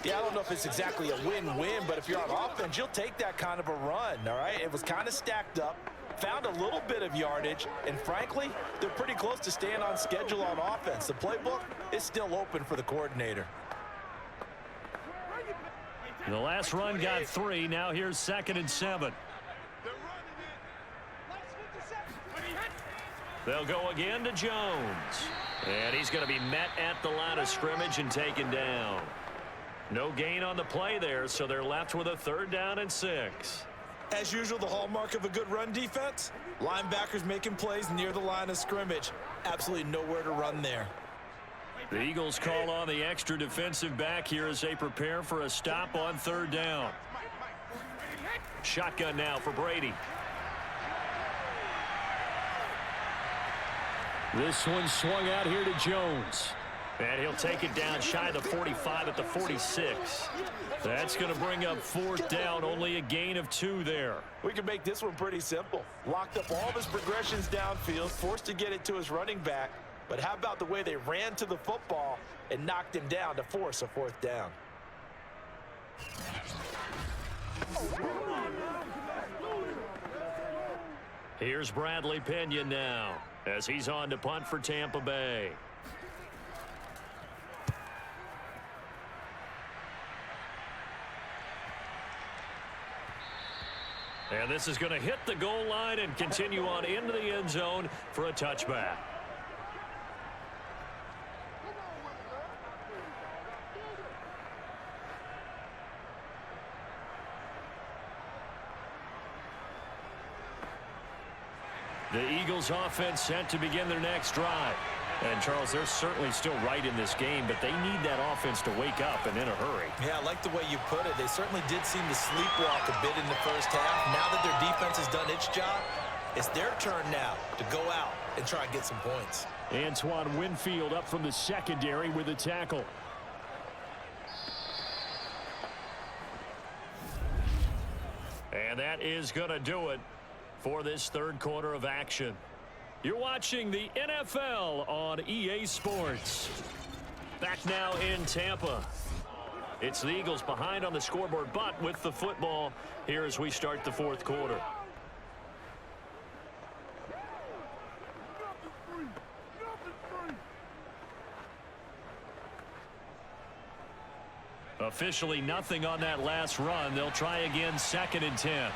Yeah, I don't know if it's exactly a win-win, but if you're on offense, you'll take that kind of a run, all right? It was kind of stacked up, found a little bit of yardage, and frankly, they're pretty close to staying on schedule on offense. The playbook is still open for the coordinator. The last run got 3. Now here's 2nd and 7. They'll go again to Jones. And he's going to be met at the line of scrimmage and taken down. No gain on the play there, so they're left with a 3rd down and 6. As usual, the hallmark of a good run defense, linebackers making plays near the line of scrimmage. Absolutely nowhere to run there. The Eagles call on the extra defensive back here as they prepare for a stop on 3rd down. Shotgun now for Brady. This one swung out here to Jones. And he'll take it down shy of the 45 at the 46. That's going to bring up 4th down, only a gain of 2 there. We can make this one pretty simple. Locked up all of his progressions downfield, forced to get it to his running back. But how about the way they ran to the football and knocked him down to force a 4th down? Here's Bradley Pinion now as he's on to punt for Tampa Bay. And this is going to hit the goal line and continue on into the end zone for a touchback. The Eagles offense set to begin their next drive. And, Charles, they're certainly still right in this game, but they need that offense to wake up and in a hurry. Yeah, I like the way you put it. They certainly did seem to sleepwalk a bit in the first half. Now that their defense has done its job, it's their turn now to go out and try and get some points. Antoine Winfield up from the secondary with a tackle. And that is going to do it for this third quarter of action. You're watching the NFL on EA Sports. Back now in Tampa. It's the Eagles behind on the scoreboard, but with the football here as we start the fourth quarter. Officially nothing on that last run. They'll try again, 2nd and 10.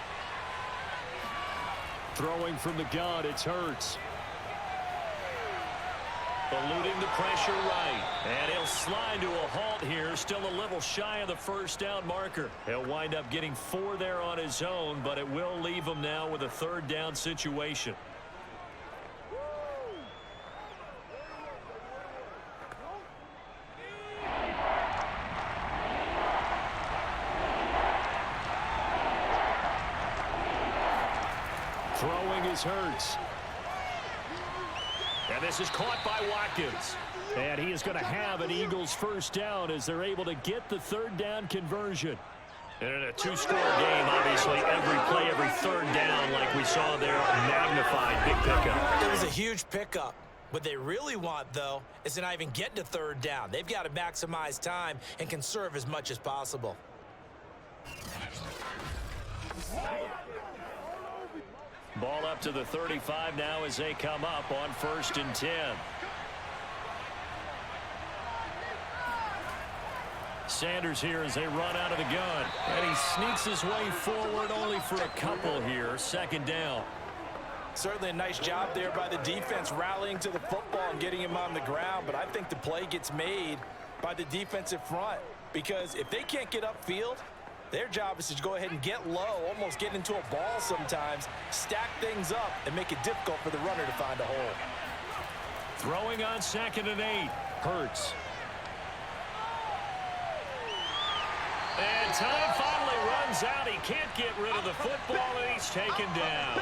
Throwing from the gun, it's Hurts. Eluding the pressure right. And he'll slide to a halt here. Still a little shy of the first down marker. He'll wind up getting 4 there on his own, but it will leave him now with a third down situation. Throwing is Hurts. And this is caught by Watkins. And he is going to have an Eagles first down as they're able to get the third down conversion. And in a two-score game, obviously, every play, every third down, like we saw there, magnified. Big pickup. It was a huge pickup. What they really want, though, is to not even get to third down. They've got to maximize time and conserve as much as possible. Ball up to the 35 now as they come up on 1st and 10. Sanders here as they run out of the gun. And he sneaks his way forward only for a couple here. 2nd down. Certainly a nice job there by the defense rallying to the football and getting him on the ground. But I think the play gets made by the defensive front. Because if they can't get upfield, their job is to go ahead and get low, almost get into a ball sometimes, stack things up, and make it difficult for the runner to find a hole. Throwing on 2nd and 8. Hurts. And time finally runs out. He can't get rid of the football, and he's taken down.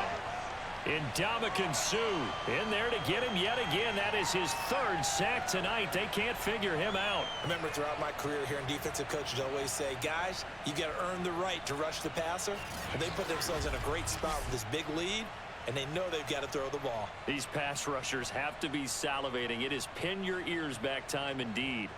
Ndamukong Suh in there to get him yet again. That is his 3rd sack tonight. They can't figure him out. Remember, throughout my career here in defensive coaches always say, guys, you got to earn the right to rush the passer. And they put themselves in a great spot with this big lead, and they know they've got to throw the ball. These pass rushers have to be salivating. It is pin your ears back time indeed.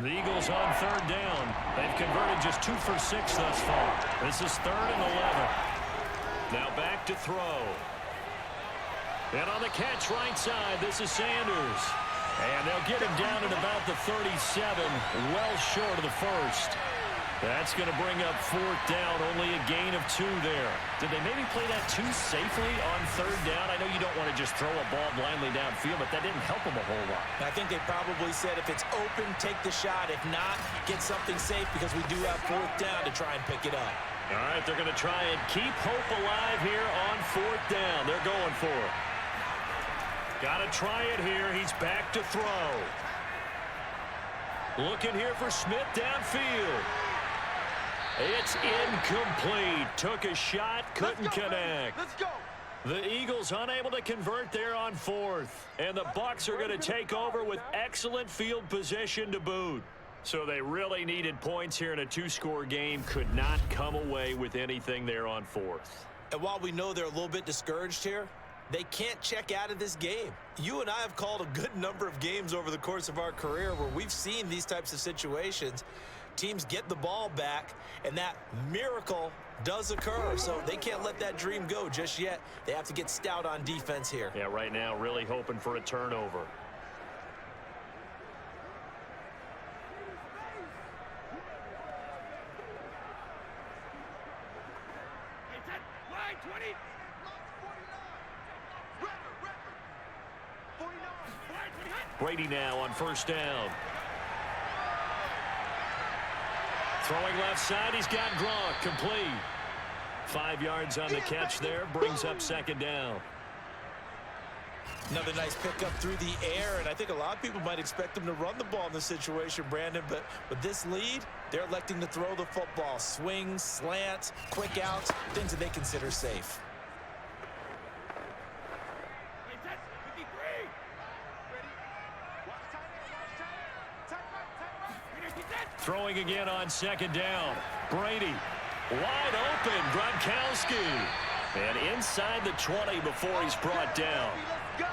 The Eagles on 3rd down. They've converted just 2 for 6 thus far. This is 3rd and 11. Now back to throw. And on the catch right side, this is Sanders. And they'll get him down at about the 37, well short of the 1st. That's going to bring up 4th down, only a gain of 2 there. Did they maybe play that too safely on 3rd down? I know you don't want to just throw a ball blindly downfield, but that didn't help them a whole lot. I think they probably said if it's open, take the shot. If not, get something safe because we do have 4th down to try and pick it up. All right, they're going to try and keep hope alive here on 4th down. They're going for it. Got to try it here. He's back to throw. Looking here for Smith downfield. It's incomplete. Took a shot, couldn't connect. Let's go. The Eagles unable to convert there on 4th. And the Bucs are going to take over with excellent field position to boot. So they really needed points here in a 2-score game. Could not come away with anything there on 4th. And while we know they're a little bit discouraged here, they can't check out of this game. You and I have called a good number of games over the course of our career where we've seen these types of situations. Teams get the ball back, and that miracle does occur. So they can't let that dream go just yet. They have to get stout on defense here. Yeah, right now really hoping for a turnover. Line 20. 49. Brady now on 1st down. Throwing left side, he's got Gronk, complete. 5 yards on the catch there, brings up 2nd down. Another nice pickup through the air, and I think a lot of people might expect them to run the ball in this situation, Brandon, but with this lead, they're electing to throw the football. Swings, slants, quick outs, things that they consider safe. Throwing again on 2nd down. Brady, wide open, Gronkowski. And inside the 20 before he's brought down. Let's go.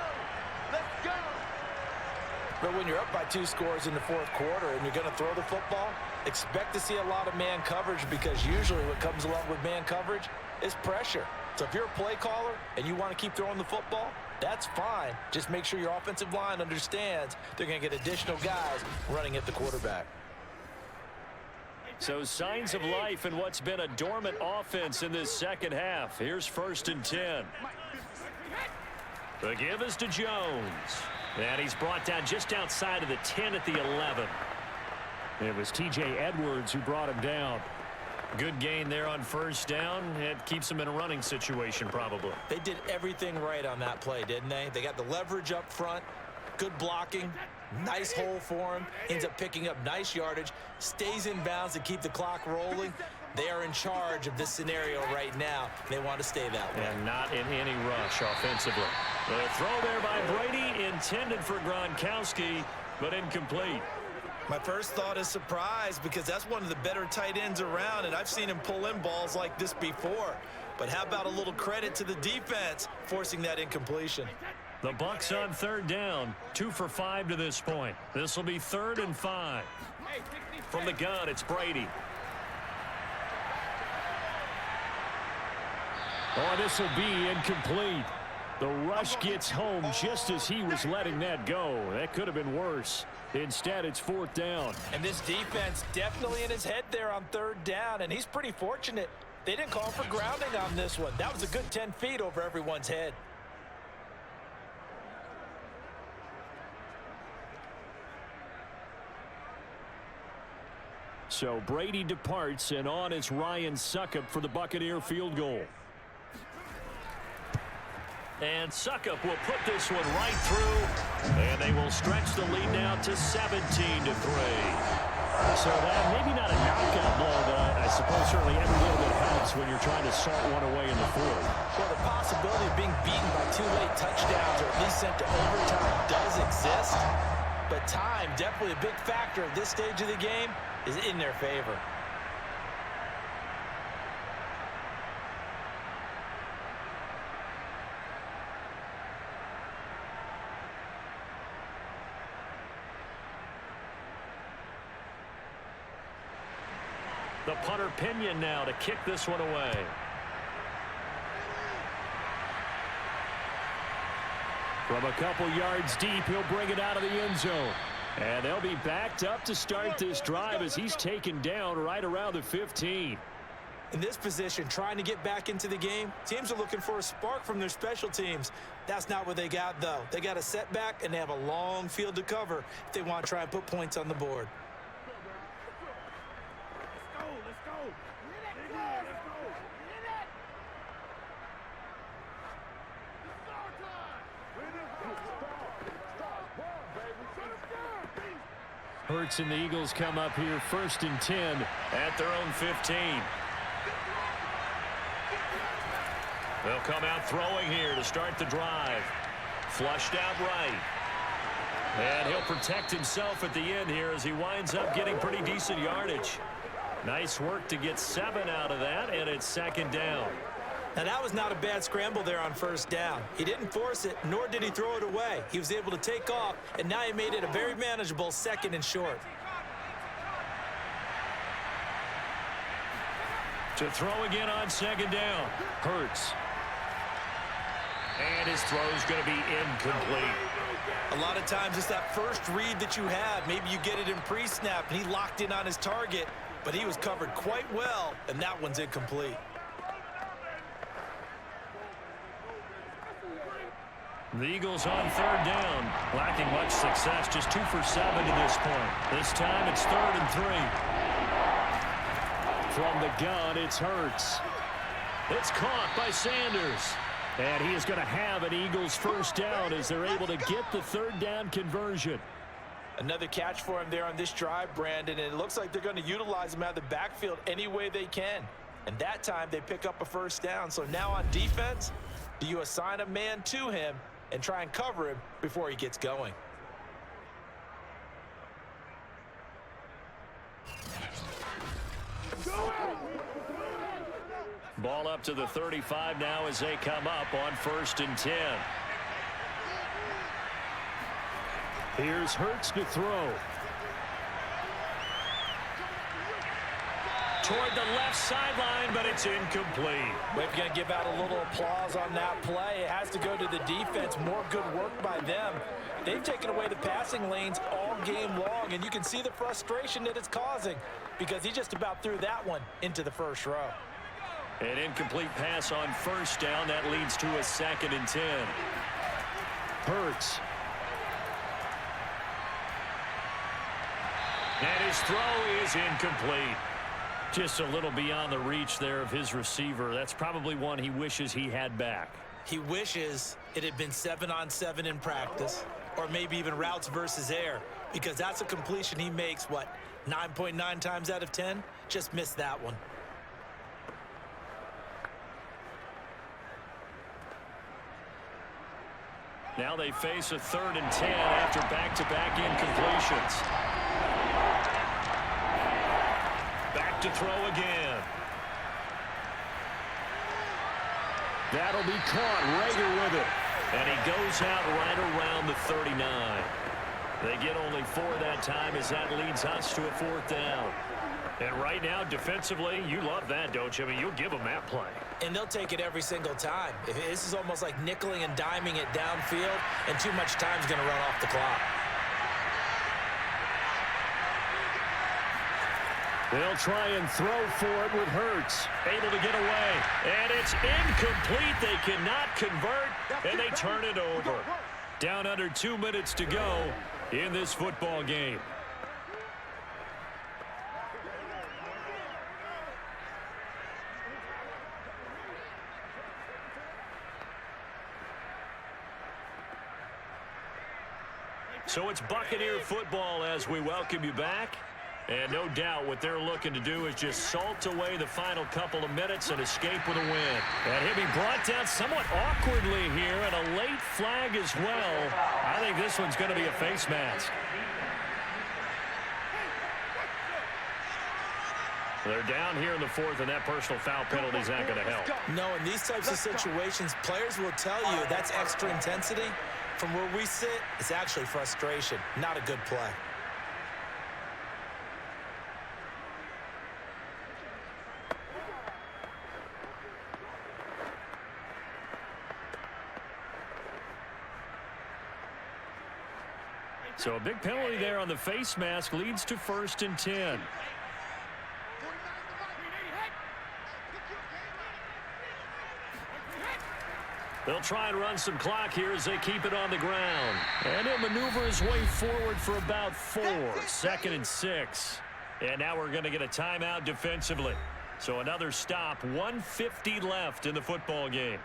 Let's go. But when you're up by 2 scores in the 4th quarter and you're going to throw the football, expect to see a lot of man coverage because usually what comes along with man coverage is pressure. So if you're a play caller and you want to keep throwing the football, that's fine. Just make sure your offensive line understands they're going to get additional guys running at the quarterback. So signs of life in what's been a dormant offense in this second half. Here's 1st and 10. The give is to Jones. And he's brought down just outside of the 10 at the 11. It was T.J. Edwards who brought him down. Good gain there on 1st down. It keeps him in a running situation probably. They did everything right on that play, didn't they? They got the leverage up front, good blocking, nice hole for him, ends up picking up nice yardage, stays in bounds to keep the clock rolling. They are in charge of this scenario right now. They want to stay that way. And not in any rush offensively. The throw there by Brady, intended for Gronkowski, but incomplete. My first thought is surprise, because that's one of the better tight ends around, and I've seen him pull in balls like this before. But how about a little credit to the defense forcing that incompletion? The Bucs on 3rd down, 2 for 5 to this point. This will be 3rd and 5. From the gun, it's Brady. Oh, this will be incomplete. The rush gets home just as he was letting that go. That could have been worse. Instead, it's 4th down. And this defense definitely in his head there on 3rd down, and he's pretty fortunate. They didn't call for grounding on this one. That was a good 10 feet over everyone's head. So Brady departs, and on is Ryan Suckup for the Buccaneer field goal. And Suckup will put this one right through, and they will stretch the lead now to 17-3. So that maybe not a knockout blow, but I suppose certainly every little bit helps when you're trying to salt one away in the 4th. Well, the possibility of being beaten by 2 late touchdowns or at least sent to overtime does exist, but time, definitely a big factor at this stage of the game, is in their favor. The punter Pinion now to kick this one away. From a couple yards deep, he'll bring it out of the end zone. And they'll be backed up to start this drive as he's taken down right around the 15. In this position, trying to get back into the game, teams are looking for a spark from their special teams. That's not what they got, though. They got a setback, and they have a long field to cover if they want to try and put points on the board. Hurts and the Eagles come up here 1st and 10 at their own 15. They'll come out throwing here to start the drive. Flushed out right. And he'll protect himself at the end here as he winds up getting pretty decent yardage. Nice work to get 7 out of that, and it's 2nd down. Now, that was not a bad scramble there on 1st down. He didn't force it, nor did he throw it away. He was able to take off, and now he made it a very manageable 2nd and short. To throw again on 2nd down. Hurts. And his throw's going to be incomplete. A lot of times it's that first read that you have. Maybe you get it in pre-snap, and he locked in on his target, but he was covered quite well, and that one's incomplete. The Eagles on 3rd down, lacking much success, just 2 for 7 to this point. This time it's 3rd and 3. From the gun, it's Hurts. It's caught by Sanders. And he is going to have an Eagles 1st down as they're able to get the 3rd down conversion. Another catch for him there on this drive, Brandon, and it looks like they're going to utilize him out of the backfield any way they can. And that time they pick up a 1st down. So now on defense, do you assign a man to him and try and cover him before he gets going? Ball up to the 35 now as they come up on 1st and 10. Here's Hurts to throw. Toward the left sideline, but it's incomplete. We're going to give out a little applause on that play. It has to go to the defense. More good work by them. They've taken away the passing lanes all all game long, and you can see the frustration that it's causing because he just about threw that one into the first row. An incomplete pass on first down. That leads to a 2nd and 10. Hurts. And his throw is incomplete. Just a little beyond the reach there of his receiver. That's probably one he wishes he had back. He wishes it had been 7-on-7 in practice, or maybe even routes versus air, because that's a completion he makes, 9.9 times out of 10? Just missed that one. Now they face a 3rd and 10 after back-to-back incompletions. Back to throw again. That'll be caught. Rager with it. And he goes out right around the 39. They get only 4 that time as that leads us to a 4th down. And right now, defensively, you love that, don't you? I mean, you'll give them that play. And they'll take it every single time. This is almost like nickeling and diming it downfield, and too much time's going to run off the clock. They'll try and throw for it with Hurts. Able to get away. And it's incomplete. They cannot convert, and they turn it over. Down under 2 minutes to go in this football game. So it's Buccaneer football as we welcome you back. And no doubt what they're looking to do is just salt away the final couple of minutes and escape with a win. And he'll be brought down somewhat awkwardly here, and a late flag as well. I think this one's going to be a face mask. They're down here in the 4th, and that personal foul penalty is not going to help. No, in these types of situations, players will tell you that's extra intensity. From where we sit, it's actually frustration, not a good play. So a big penalty there on the face mask leads to 1st and 10. They'll try and run some clock here as they keep it on the ground. And he'll maneuver his way forward for about 4. 2nd and 6. And now we're going to get a timeout defensively. So another stop. 1:50 left in the football game.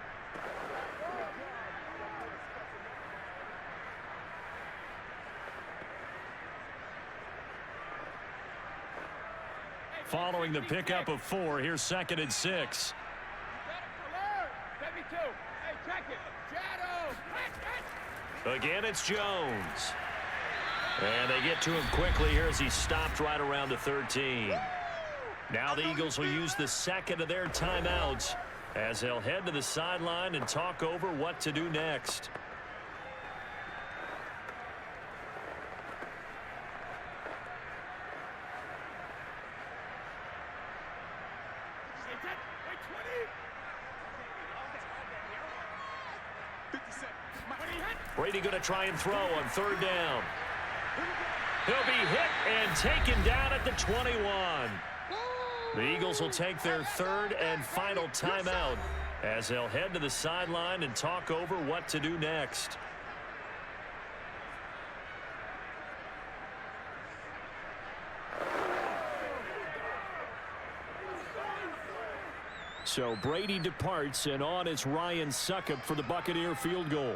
Following the pickup of 4, here's 2nd and 6. Again, it's Jones. And they get to him quickly here as he stopped right around the 13. Now the Eagles will use the 2nd of their timeouts as they'll head to the sideline and talk over what to do next. Brady going to try and throw on 3rd down. He'll be hit and taken down at the 21. The Eagles will take their 3rd and final timeout as they'll head to the sideline and talk over what to do next. So Brady departs, and on is Ryan Succop for the Buccaneer field goal.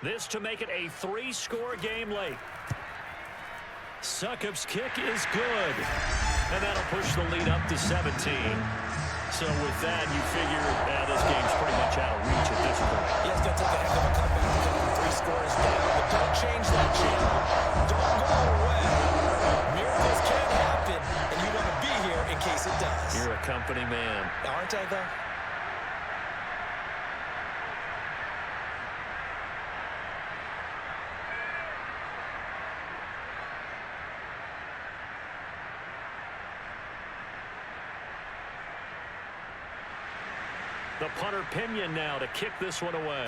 This to make it a 3-score game late. Succop's kick is good. And that'll push the lead up to 17. So with that, you figure this game's pretty much out of reach at this point. Yeah, it's going to take a heck of a comeback to come 3 scores down. But don't change that channel. Don't go away. Miracles can happen, and you want to be here in case it does. You're a company man. Aren't I, though? The punter Pinion now to kick this one away.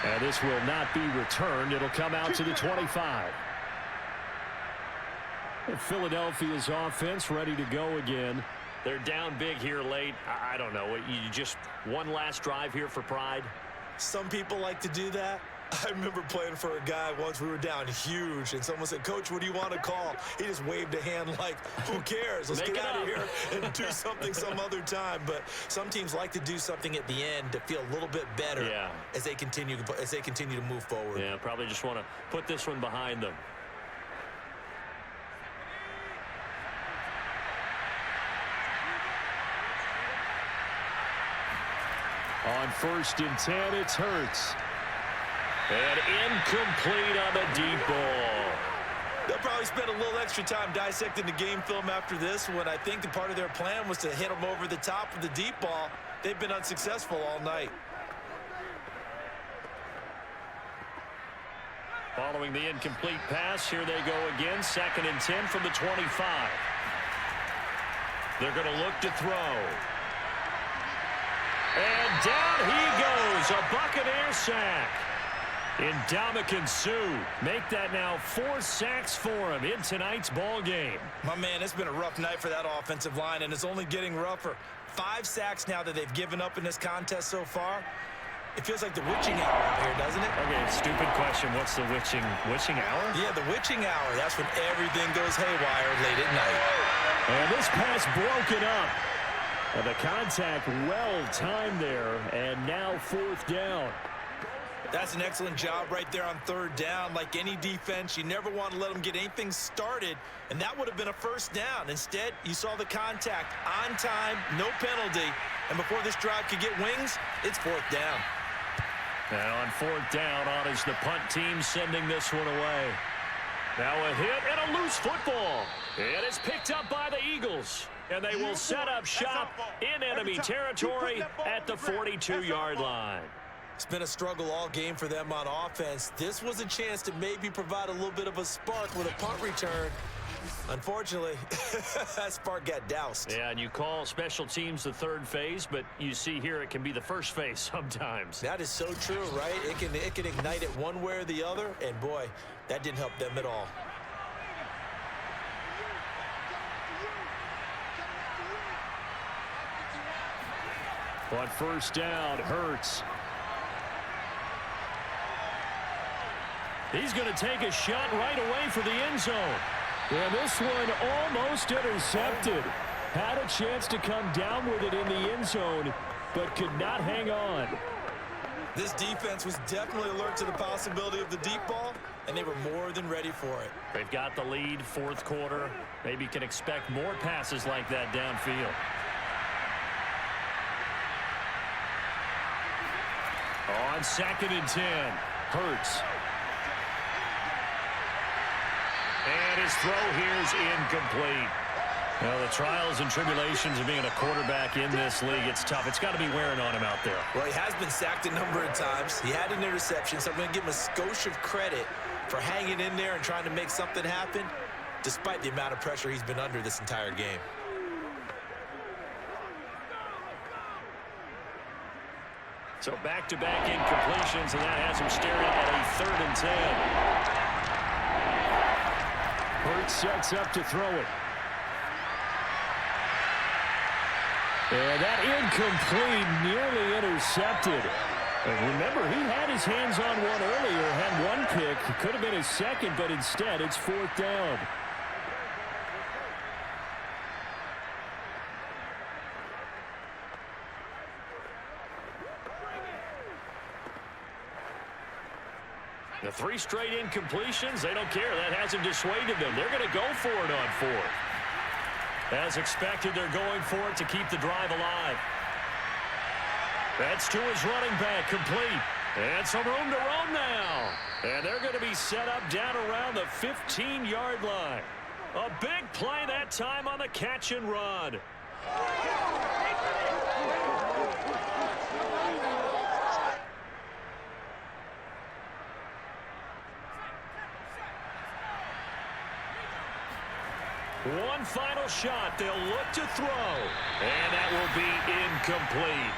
And this will not be returned. It'll come out to the 25. Philadelphia's offense ready to go again. They're down big here late. I don't know. You just one last drive here for pride? Some people like to do that. I remember playing for a guy once. We were down huge, and someone said, "Coach, what do you want to call?" He just waved a hand like, "Who cares? Let's get out of here and do something some other time." But some teams like to do something at the end to feel a little bit better as they continue to move forward. Yeah, probably just want to put this one behind them. On 1st and 10, it's Hurts. And incomplete on the deep ball. They'll probably spend a little extra time dissecting the game film after this one. I think the part of their plan was to hit them over the top of the deep ball. They've been unsuccessful all night. Following the incomplete pass, here they go again. 2nd and 10 from the 25. They're going to look to throw. And down he goes, a Buccaneer sack. And Sue make that now 4 sacks for him in tonight's ball game. My man, it's been a rough night for that offensive line, and it's only getting rougher. 5 sacks now that they've given up in this contest so far. It feels like the witching hour out here, doesn't it? Okay, stupid question. What's the witching hour? Yeah, the witching hour. That's when everything goes haywire late at night. And this pass broken up. And the contact well-timed there, and now 4th down. That's an excellent job right there on 3rd down. Like any defense, you never want to let them get anything started, and that would have been a 1st down. Instead, you saw the contact on time, no penalty, and before this drive could get wings, it's 4th down. And on 4th down, on is the punt team sending this one away. Now a hit and a loose football. And it's picked up by the Eagles. And they will set up shop in enemy territory at the 42-yard line. It's been a struggle all game for them on offense. This was a chance to maybe provide a little bit of a spark with a punt return. Unfortunately, that spark got doused. Yeah, and you call special teams the 3rd phase, but you see here it can be the 1st phase sometimes. That is so true, right? It can ignite it one way or the other, and boy, that didn't help them at all. On 1st down, Hurts. He's going to take a shot right away for the end zone. And this one almost intercepted. Had a chance to come down with it in the end zone, but could not hang on. This defense was definitely alert to the possibility of the deep ball, and they were more than ready for it. They've got the lead, 4th quarter. Maybe can expect more passes like that downfield. On 2nd and 10, Hurts. And his throw here is incomplete. Well, the trials and tribulations of being a quarterback in this league, it's tough. It's got to be wearing on him out there. Well, he has been sacked a number of times. He had an interception, so I'm going to give him a skosh of credit for hanging in there and trying to make something happen, despite the amount of pressure he's been under this entire game. So back-to-back incompletions, and that has him staring at a 3rd and 10. Hurts sets up to throw it. And that incomplete, nearly intercepted. And remember, he had his hands on one earlier, had one pick. It could have been his 2nd, but instead it's 4th down. The 3 straight incompletions, they don't care. That hasn't dissuaded them. They're going to go for it on 4th. As expected, they're going for it to keep the drive alive. That's to his running back, complete. And some room to roam now. And they're going to be set up down around the 15-yard line. A big play that time on the catch and run. One final shot. They'll look to throw. And that will be incomplete,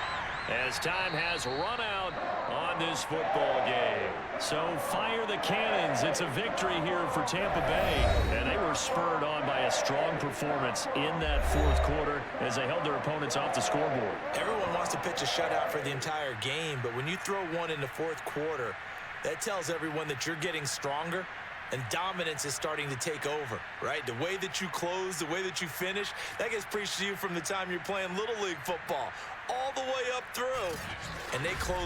as time has run out on in this football game. So fire the cannons. It's a victory here for Tampa Bay. And they were spurred on by a strong performance in that fourth quarter as they held their opponents off the scoreboard. Everyone wants to pitch a shutout for the entire game, but when you throw one in the fourth quarter, that tells everyone that you're getting stronger and dominance is starting to take over, right? The way that you close, the way that you finish, that gets preached to you from the time you're playing Little League football all the way up through, and they closed